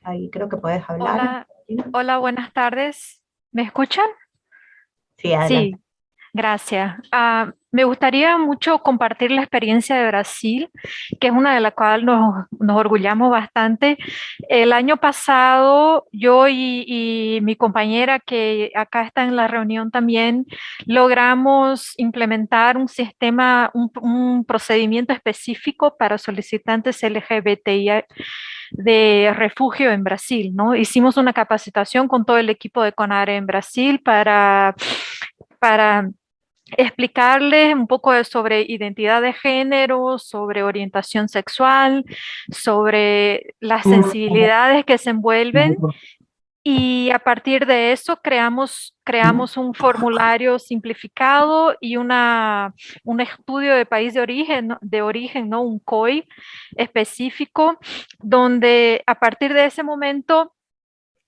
ahí creo que puedes hablar. Hola, buenas tardes. ¿Me escuchan? Sí, adelante. Sí, gracias. Me gustaría mucho compartir la experiencia de Brasil, que es una de la cual nos orgullamos bastante. El año pasado, yo y mi compañera, que acá está en la reunión también, logramos implementar un sistema, un procedimiento específico para solicitantes LGBTI de refugio en Brasil, ¿no? Hicimos una capacitación con todo el equipo de CONARE en Brasil para explicarles un poco sobre identidad de género, sobre orientación sexual, sobre las sensibilidades que se envuelven. Y a partir de eso creamos un formulario simplificado y un estudio de país de origen, ¿no? Un COI específico, donde a partir de ese momento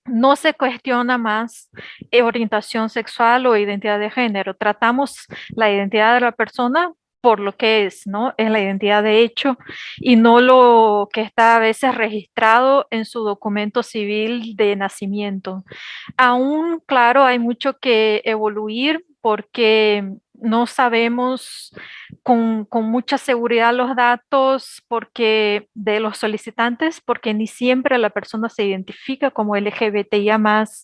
no se cuestiona más orientación sexual o identidad de género. Tratamos la identidad de la persona por lo que es, ¿no? Es la identidad de hecho y no lo que está a veces registrado en su documento civil de nacimiento. Aún, claro, hay mucho que evoluir porque no sabemos con mucha seguridad los datos de los solicitantes, porque ni siempre la persona se identifica como LGBTI más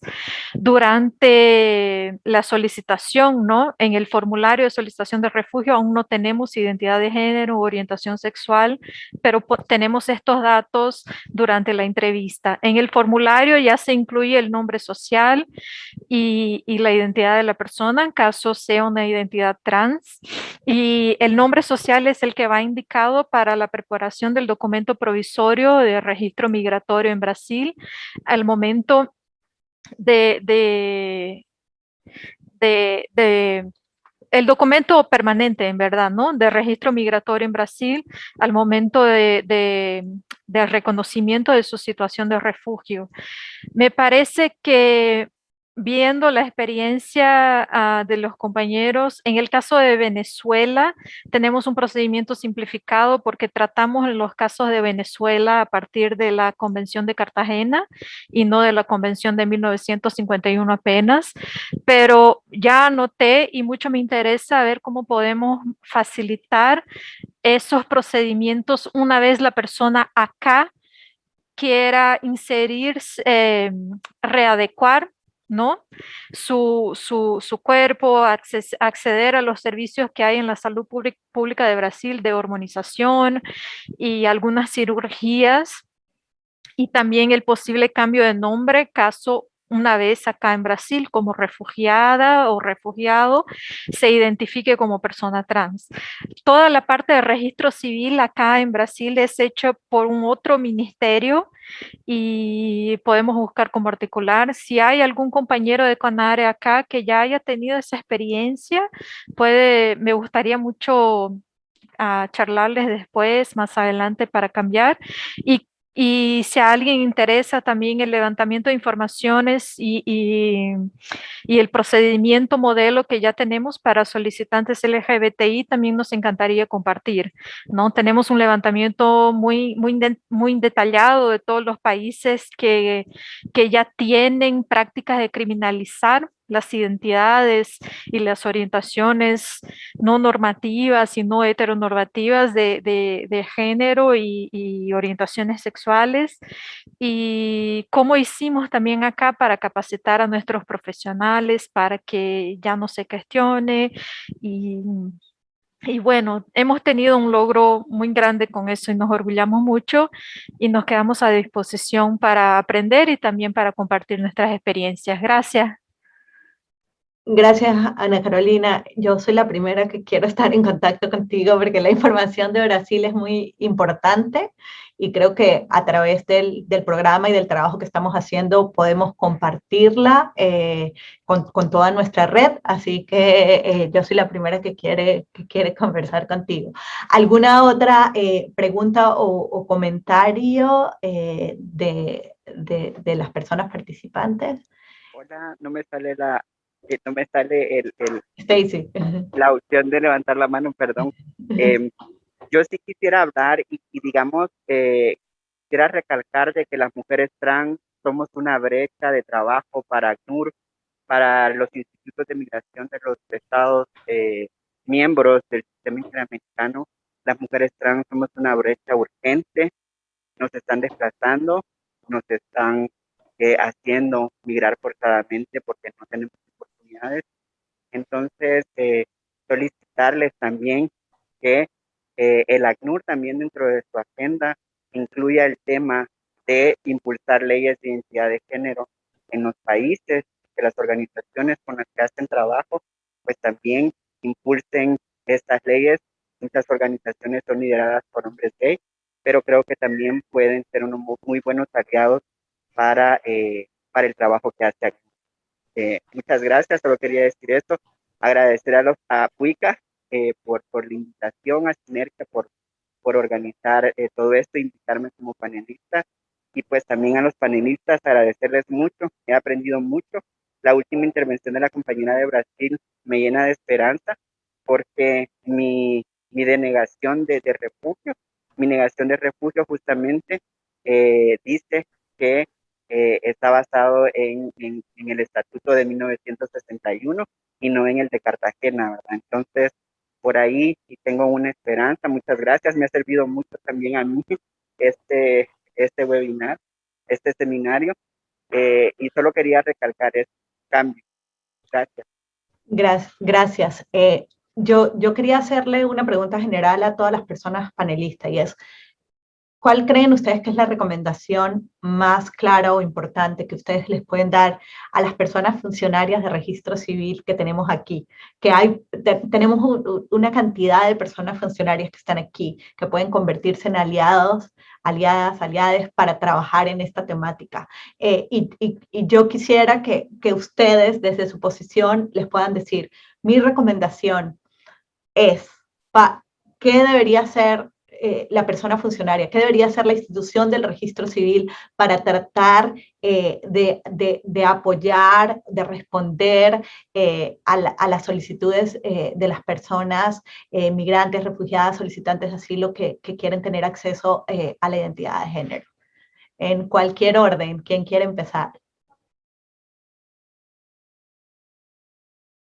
durante la solicitación, ¿no? En el formulario de solicitación de refugio aún no tenemos identidad de género o orientación sexual, pero tenemos estos datos durante la entrevista. En el formulario ya se incluye el nombre social y la identidad de la persona, en caso sea una identidad trans, y el nombre social es el que va indicado para la preparación del documento provisorio de registro migratorio en Brasil al momento el documento permanente, en verdad, ¿no? De registro migratorio en Brasil al momento del reconocimiento de su situación de refugio. Me parece que viendo la experiencia de los compañeros. En el caso de Venezuela, tenemos un procedimiento simplificado porque tratamos los casos de Venezuela a partir de la Convención de Cartagena y no de la Convención de 1951 apenas, pero ya anoté y mucho me interesa ver cómo podemos facilitar esos procedimientos una vez la persona acá quiera inserir, readecuar, ¿no? Su cuerpo, acceder a los servicios que hay en la salud pública de Brasil de hormonización y algunas cirugías, y también el posible cambio de nombre caso una vez acá en Brasil como refugiada o refugiado se identifique como persona trans. Toda la parte de registro civil acá en Brasil es hecho por un otro ministerio y podemos buscar como particular. Si hay algún compañero de CONARE acá que ya haya tenido esa experiencia, me gustaría mucho charlarles después, más adelante, para cambiar. Y si a alguien interesa también el levantamiento de informaciones y el procedimiento modelo que ya tenemos para solicitantes LGBTI, también nos encantaría compartir, ¿no? Tenemos un levantamiento muy detallado de todos los países que ya tienen prácticas de criminalizar las identidades y las orientaciones no normativas y no heteronormativas de género y orientaciones sexuales, y cómo hicimos también acá para capacitar a nuestros profesionales para que ya no se cuestione y bueno, hemos tenido un logro muy grande con eso y nos orgullamos mucho y nos quedamos a disposición para aprender y también para compartir nuestras experiencias. Gracias. Gracias, Ana Carolina. Yo soy la primera que quiero estar en contacto contigo porque la información de Brasil es muy importante y creo que a través del programa y del trabajo que estamos haciendo podemos compartirla con toda nuestra red, así que yo soy la primera que quiere conversar contigo. ¿Alguna otra pregunta o comentario de las personas participantes? Hola, no me sale Stacy. la opción de levantar la mano, perdón. Yo sí quisiera hablar y digamos, quisiera recalcar de que las mujeres trans somos una brecha de trabajo para ACNUR, para los institutos de migración de los estados miembros del sistema interamericano. Las mujeres trans somos una brecha urgente, nos están desplazando, nos están haciendo migrar forzadamente porque no tenemos oportunidades. Entonces, solicitarles también que el ACNUR también dentro de su agenda incluya el tema de impulsar leyes de identidad de género en los países, que las organizaciones con las que hacen trabajo, pues también impulsen estas leyes. Muchas organizaciones son lideradas por hombres gay, pero creo que también pueden ser unos muy buenos aliados para el trabajo que hace ACNUR. Muchas gracias, solo quería decir esto, agradecer a PUICA por la invitación, a Sinergia por organizar todo esto, invitarme como panelista, y pues también a los panelistas agradecerles mucho, he aprendido mucho. La última intervención de la compañera de Brasil me llena de esperanza porque mi denegación de refugio, mi negación de refugio justamente dice que está basado en el Estatuto de 1961 y no en el de Cartagena, ¿verdad? Entonces, por ahí sí tengo una esperanza. Muchas gracias, me ha servido mucho también a mí este webinar, este seminario, y solo quería recalcar este cambio. Gracias. Gracias. Yo quería hacerle una pregunta general a todas las personas panelistas y es, ¿cuál creen ustedes que es la recomendación más clara o importante que ustedes les pueden dar a las personas funcionarias de registro civil que tenemos aquí? Que tenemos una cantidad de personas funcionarias que están aquí, que pueden convertirse en aliados, aliades para trabajar en esta temática. Y yo quisiera que ustedes desde su posición les puedan decir, mi recomendación es, ¿qué debería ser la persona funcionaria? ¿Qué debería hacer la institución del registro civil para tratar de apoyar, de responder a las solicitudes de las personas migrantes, refugiadas, solicitantes de asilo que quieren tener acceso a la identidad de género? En cualquier orden, ¿quién quiere empezar?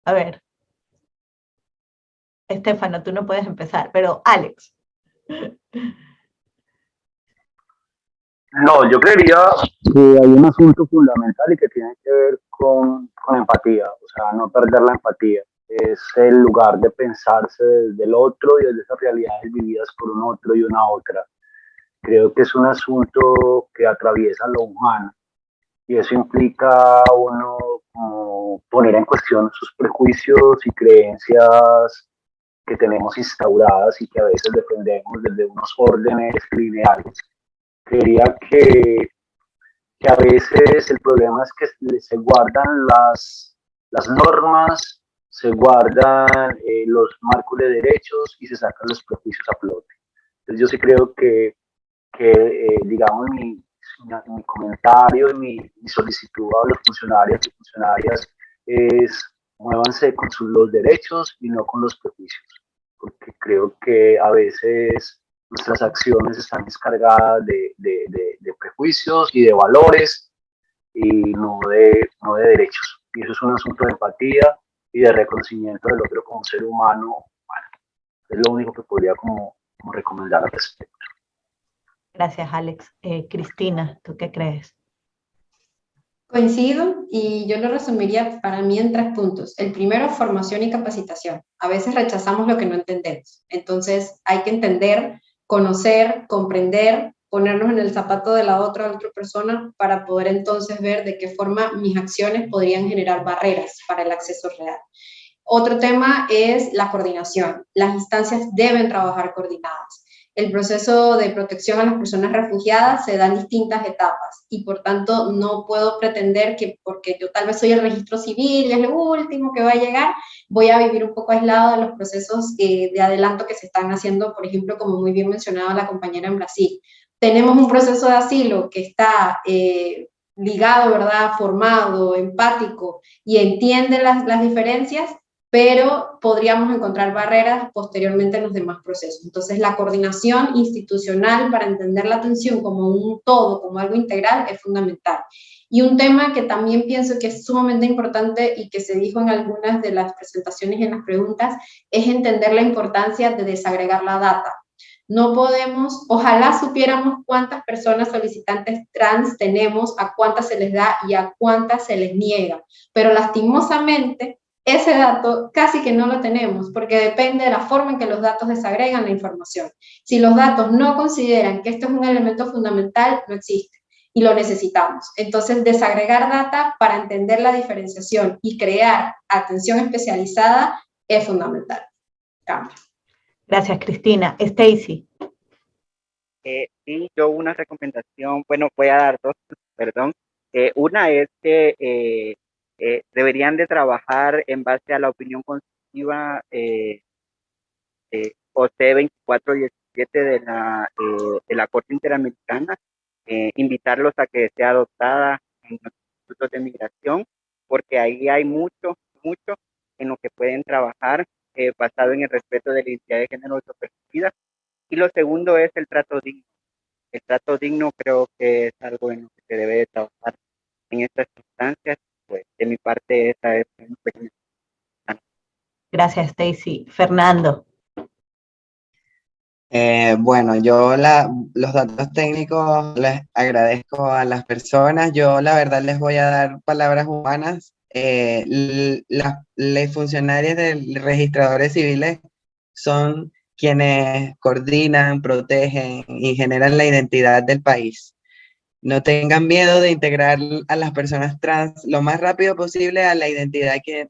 A ver. Estefano, tú no puedes empezar, pero Alex. No, yo creería que hay un asunto fundamental y que tiene que ver con empatía, o sea, no perder la empatía. Es el lugar de pensarse desde el otro y desde esas realidades vividas por un otro y una otra. Creo que es un asunto que atraviesa lo humano y eso implica a uno como poner en cuestión sus prejuicios y creencias que tenemos instauradas y que a veces defendemos desde unos órdenes lineales. Creería que a veces el problema es que se guardan las normas, se guardan los marcos de derechos y se sacan los prejuicios a flote. Entonces yo sí creo que digamos, mi comentario y mi solicitud a los funcionarios y funcionarias es muévanse con los derechos y no con los prejuicios, porque creo que a veces nuestras acciones están descargadas de prejuicios y de valores y no de derechos. Y eso es un asunto de empatía y de reconocimiento del otro como ser humano. Bueno, es lo único que podría como recomendar al respecto. Gracias, Alex. Cristina, ¿tú qué crees? Coincido y yo lo resumiría para mí en 3 puntos. El primero, formación y capacitación. A veces rechazamos lo que no entendemos. Entonces hay que entender, conocer, comprender, ponernos en el zapato de la otra persona para poder entonces ver de qué forma mis acciones podrían generar barreras para el acceso real. Otro tema es la coordinación. Las instancias deben trabajar coordinadas. El proceso de protección a las personas refugiadas se da en distintas etapas y por tanto no puedo pretender que porque yo tal vez soy el registro civil y es lo último que va a llegar, voy a vivir un poco aislado de los procesos de adelanto que se están haciendo, por ejemplo, como muy bien mencionaba la compañera en Brasil. Tenemos un proceso de asilo que está ligado, ¿verdad?, formado, empático y entiende las diferencias, pero podríamos encontrar barreras posteriormente en los demás procesos. Entonces, la coordinación institucional para entender la atención como un todo, como algo integral, es fundamental. Y un tema que también pienso que es sumamente importante y que se dijo en algunas de las presentaciones y en las preguntas, es entender la importancia de desagregar la data. No podemos, ojalá supiéramos cuántas personas solicitantes trans tenemos, a cuántas se les da y a cuántas se les niega, pero lastimosamente ese dato casi que no lo tenemos porque depende de la forma en que los datos desagregan la información. Si los datos no consideran que esto es un elemento fundamental, no existe y lo necesitamos. Entonces, desagregar data para entender la diferenciación y crear atención especializada es fundamental. Cambio. Gracias, Cristina. Stacy. Sí, yo una recomendación, bueno, voy a dar 2, perdón. Una es que deberían de trabajar en base a la opinión consultiva OC 2417 de la Corte Interamericana, invitarlos a que sea adoptada en los institutos de migración, porque ahí hay mucho en lo que pueden trabajar basado en el respeto de la identidad de género autopercibida. Y lo segundo es el trato digno. El trato digno creo que es algo en lo que se debe de trabajar en estas instancias. Pues de mi parte esa es una pequeña. Gracias, Stacy. Fernando. Bueno, yo los datos técnicos les agradezco a las personas. Yo la verdad les voy a dar palabras humanas. Las funcionarias de registradores civiles son quienes coordinan, protegen y generan la identidad del país. No tengan miedo de integrar a las personas trans lo más rápido posible a la identidad que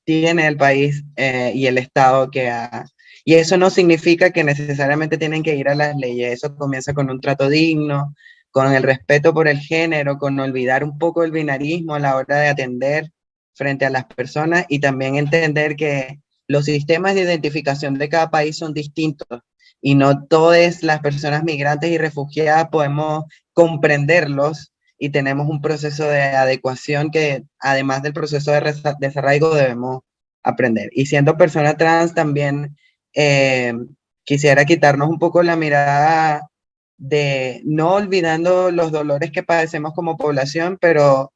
tiene el país y el Estado que ha. Y eso no significa que necesariamente tienen que ir a las leyes. Eso comienza con un trato digno, con el respeto por el género, con olvidar un poco el binarismo a la hora de atender frente a las personas y también entender que los sistemas de identificación de cada país son distintos y no todas las personas migrantes y refugiadas podemos comprenderlos y tenemos un proceso de adecuación que además del proceso de desarraigo debemos aprender. Y siendo persona trans también quisiera quitarnos un poco la mirada de no olvidando los dolores que padecemos como población, pero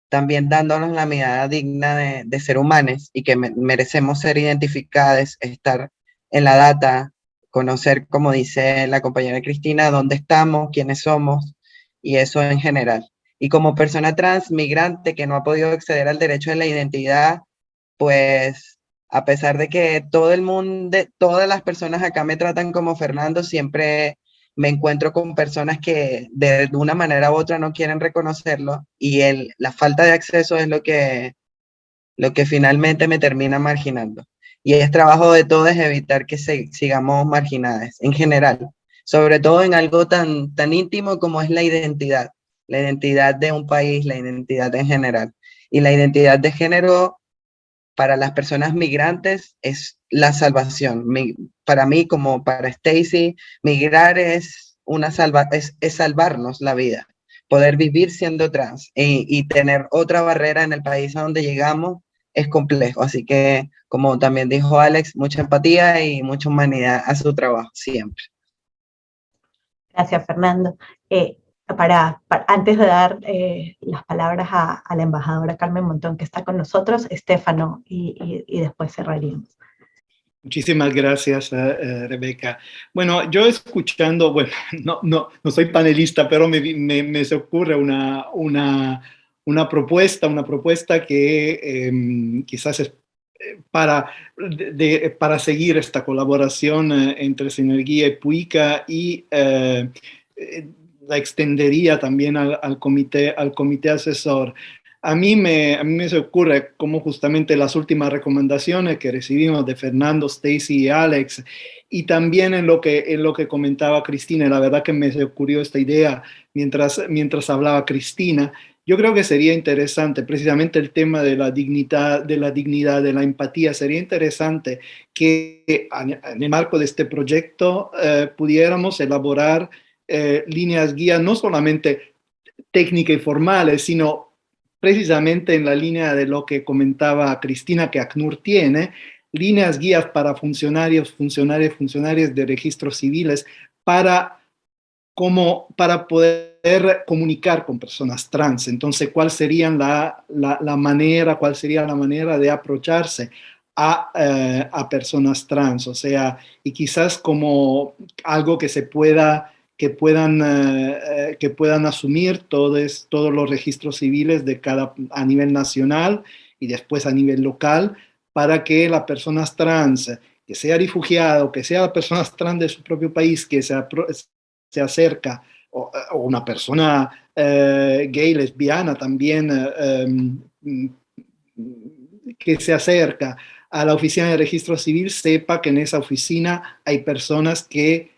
también dándonos la mirada digna de ser humanos y que merecemos ser identificadas, estar en la data, conocer, como dice la compañera Cristina, dónde estamos, quiénes somos y eso en general. Y como persona trans migrante que no ha podido acceder al derecho de la identidad, pues a pesar de que todo el mundo, todas las personas acá me tratan como Fernando, siempre me encuentro con personas que de una manera u otra no quieren reconocerlo y la falta de acceso es lo que finalmente me termina marginando. Y es trabajo de todos evitar que sigamos marginadas en general, sobre todo en algo tan íntimo como es la identidad de un país, la identidad en general. Y la identidad de género para las personas migrantes es la salvación. Para mí, como para Stacy, migrar es salvarnos la vida, poder vivir siendo trans y tener otra barrera en el país a donde llegamos es complejo. Así que, como también dijo Alex, mucha empatía y mucha humanidad a su trabajo siempre. Gracias, Fernando. Antes de dar las palabras a la embajadora Carmen Montón, que está con nosotros, Stefano, y después cerraríamos. Muchísimas gracias, Rebeca. Bueno, yo escuchando, bueno, no soy panelista, pero me se ocurre una propuesta que quizás es para seguir esta colaboración entre Sinergia y Puica y la extendería también al comité asesor. A mí me se ocurre como justamente las últimas recomendaciones que recibimos de Fernando, Stacy y Alex, y también en lo que comentaba Cristina. La verdad que me se ocurrió esta idea mientras hablaba Cristina. Yo creo que sería interesante, precisamente el tema de la dignidad, de la empatía, sería interesante que en el marco de este proyecto pudiéramos elaborar líneas guías no solamente técnicas y formales, sino precisamente en la línea de lo que comentaba Cristina, que ACNUR tiene, líneas guías para funcionarias de registros civiles para poder comunicar con personas trans. Entonces, ¿cuál sería la manera de aprovecharse a personas trans? O sea, y quizás como algo que puedan asumir todos los registros civiles a nivel nacional y después a nivel local, para que las personas trans, que sea refugiado, que sea la persona trans de su propio país, que se acerca, o una persona gay, lesbiana también, que se acerca a la oficina de registro civil, sepa que en esa oficina hay personas que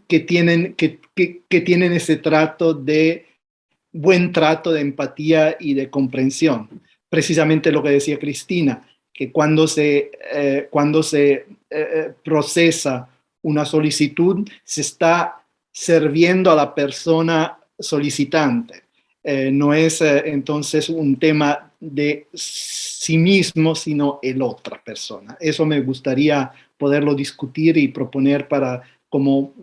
tienen ese buen trato de empatía y de comprensión. Precisamente lo que decía Cristina, que cuando se procesa una solicitud, se está sirviendo a la persona solicitante. No es entonces un tema de sí mismo, sino el otra persona. Eso me gustaría poderlo discutir y proponer como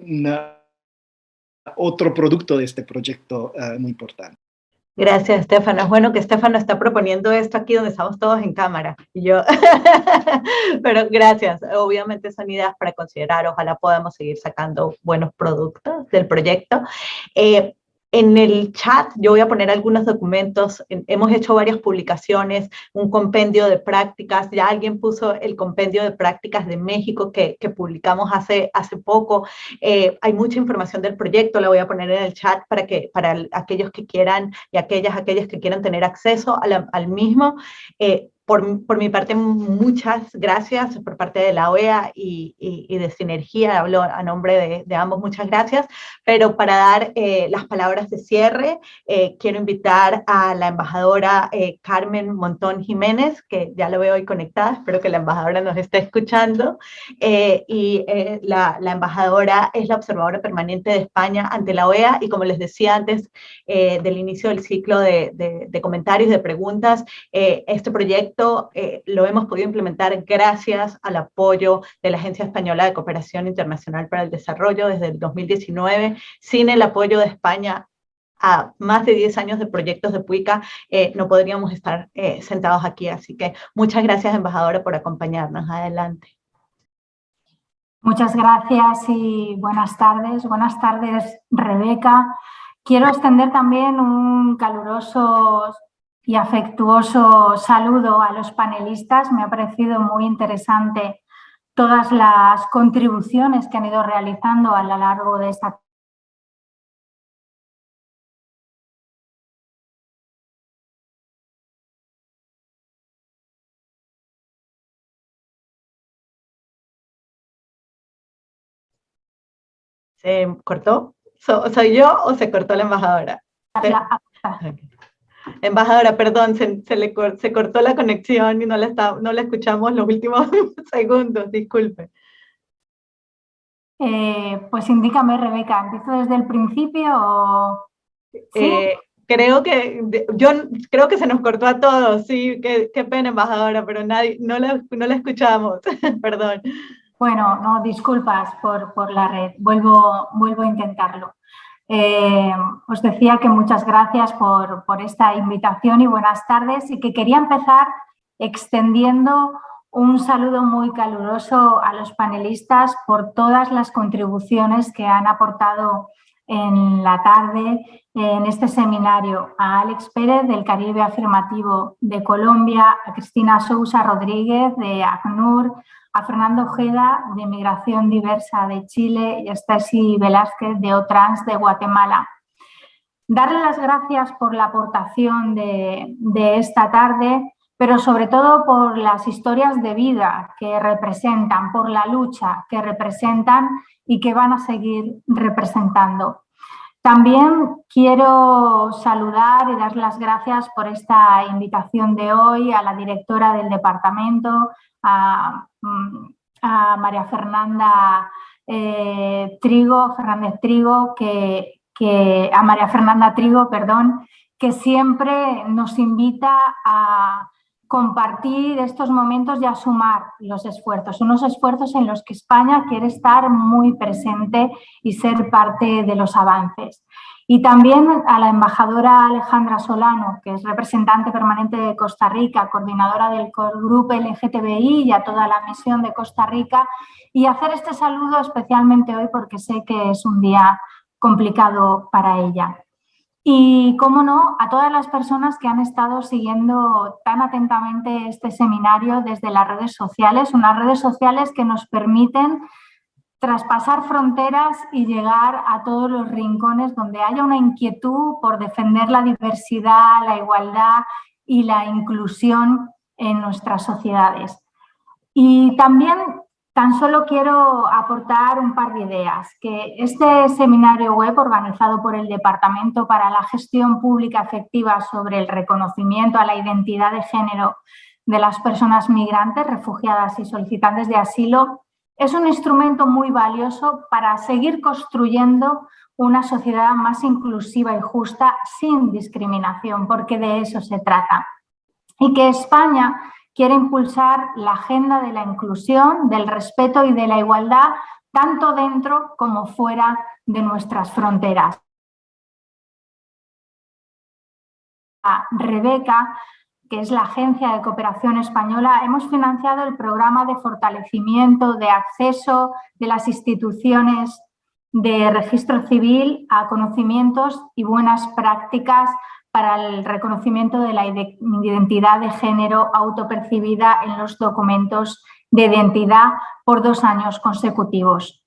otro producto de este proyecto muy importante. Gracias, Stefano. Es bueno que Stefano está proponiendo esto aquí donde estamos todos en cámara. Pero gracias. Obviamente son ideas para considerar. Ojalá podamos seguir sacando buenos productos del proyecto. En el chat yo voy a poner algunos documentos. Hemos hecho varias publicaciones, un compendio de prácticas. Ya alguien puso el compendio de prácticas de México que publicamos hace poco. Hay mucha información del proyecto, la voy a poner en el chat para aquellos que quieran y aquellas que quieran tener acceso al mismo. Por mi parte, muchas gracias por parte de la OEA y de Sinergia, hablo a nombre de ambos, muchas gracias, pero para dar las palabras de cierre, quiero invitar a la embajadora Carmen Montón Jiménez, que ya lo veo hoy conectada, espero que la embajadora nos esté escuchando, la embajadora es la observadora permanente de España ante la OEA, y como les decía antes del inicio del ciclo de comentarios, de preguntas, este proyecto lo hemos podido implementar gracias al apoyo de la Agencia Española de Cooperación Internacional para el Desarrollo desde el 2019. Sin el apoyo de España a más de 10 años de proyectos de PUICA, no podríamos estar sentados aquí. Así que muchas gracias, embajadora, por acompañarnos. Adelante. Muchas gracias y buenas tardes. Buenas tardes, Rebeca. Quiero extender también un caluroso y afectuoso saludo a los panelistas. Me ha parecido muy interesante todas las contribuciones que han ido realizando a lo largo de esta ¿Se cortó? ¿Soy yo o se cortó la embajadora? Okay. Embajadora, perdón, se cortó la conexión y no la escuchamos los últimos segundos, disculpe. Pues indícame, Rebeca, ¿empiezo desde el principio o...? ¿Sí? Creo que se nos cortó a todos, sí, qué pena, embajadora, pero no la escuchamos, perdón. Bueno, no, disculpas por la red, vuelvo a intentarlo. Os decía que muchas gracias por esta invitación y buenas tardes, y que quería empezar extendiendo un saludo muy caluroso a los panelistas por todas las contribuciones que han aportado en la tarde en este seminario. A Alex Pérez del Caribe Afirmativo de Colombia, a Cristina Sousa Rodríguez de ACNUR, a Fernando Ojeda de Migración Diversa de Chile y a Stacy Velázquez de OTRANS de Guatemala. Darle las gracias por la aportación de esta tarde, pero sobre todo por las historias de vida que representan, por la lucha que representan y que van a seguir representando. También quiero saludar y dar las gracias por esta invitación de hoy a la directora del departamento, a María Fernanda Fernández Trigo, a María Fernanda Trigo, perdón, que siempre nos invita a compartir estos momentos y a sumar los esfuerzos, unos esfuerzos en los que España quiere estar muy presente y ser parte de los avances. Y también a la embajadora Alejandra Solano, que es representante permanente de Costa Rica, coordinadora del grupo LGTBI, y a toda la misión de Costa Rica, y hacer este saludo especialmente hoy porque sé que es un día complicado para ella. Y, cómo no, a todas las personas que han estado siguiendo tan atentamente este seminario desde las redes sociales, unas redes sociales que nos permiten traspasar fronteras y llegar a todos los rincones donde haya una inquietud por defender la diversidad, la igualdad y la inclusión en nuestras sociedades. Y también tan solo quiero aportar un par de ideas, que este seminario web organizado por el Departamento para la Gestión Pública Efectiva sobre el reconocimiento a la identidad de género de las personas migrantes, refugiadas y solicitantes de asilo es un instrumento muy valioso para seguir construyendo una sociedad más inclusiva y justa sin discriminación, porque de eso se trata. Y que España quiere impulsar la agenda de la inclusión, del respeto y de la igualdad, tanto dentro como fuera de nuestras fronteras. A Rebeca, que es la Agencia de Cooperación Española, hemos financiado el programa de fortalecimiento de acceso de las instituciones de registro civil a conocimientos y buenas prácticas para el reconocimiento de la identidad de género autopercibida en los documentos de identidad por 2 años consecutivos.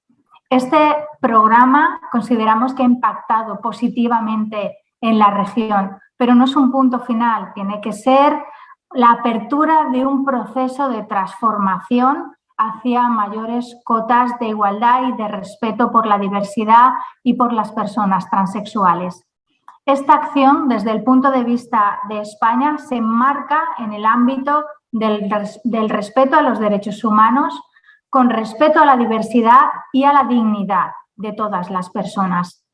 Este programa consideramos que ha impactado positivamente en la región, pero no es un punto final, tiene que ser la apertura de un proceso de transformación hacia mayores cotas de igualdad y de respeto por la diversidad y por las personas transexuales. Esta acción, desde el punto de vista de España, se enmarca en el ámbito del respeto a los derechos humanos, con respeto a la diversidad y a la dignidad de todas las personas.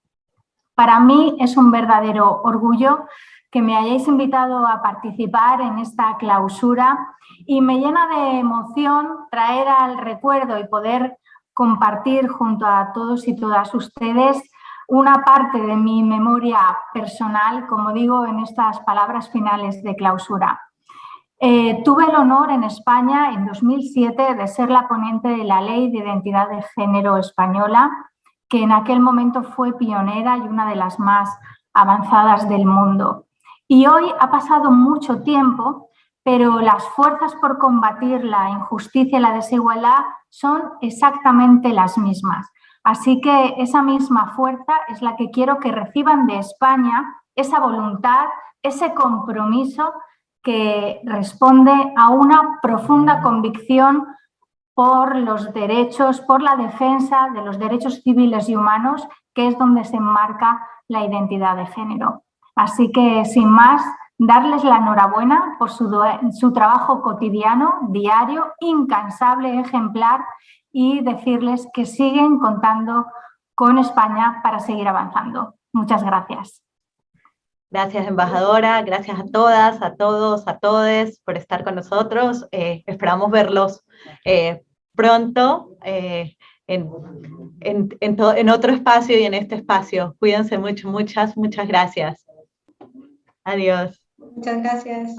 Para mí es un verdadero orgullo que me hayáis invitado a participar en esta clausura y me llena de emoción traer al recuerdo y poder compartir junto a todos y todas ustedes una parte de mi memoria personal, como digo en estas palabras finales de clausura. Tuve el honor en España en 2007 de ser la ponente de la Ley de Identidad de Género española, que en aquel momento fue pionera y una de las más avanzadas del mundo. Y hoy ha pasado mucho tiempo, pero las fuerzas por combatir la injusticia y la desigualdad son exactamente las mismas. Así que esa misma fuerza es la que quiero que reciban de España, esa voluntad, ese compromiso que responde a una profunda convicción por los derechos, por la defensa de los derechos civiles y humanos, que es donde se enmarca la identidad de género. Así que, sin más, darles la enhorabuena por su trabajo cotidiano, diario, incansable, ejemplar, y decirles que siguen contando con España para seguir avanzando. Muchas gracias. Gracias, embajadora. Gracias a todas, a todos, a todes por estar con nosotros. Esperamos verlos pronto en otro espacio y en este espacio. Cuídense mucho, muchas gracias. Adiós. Muchas gracias.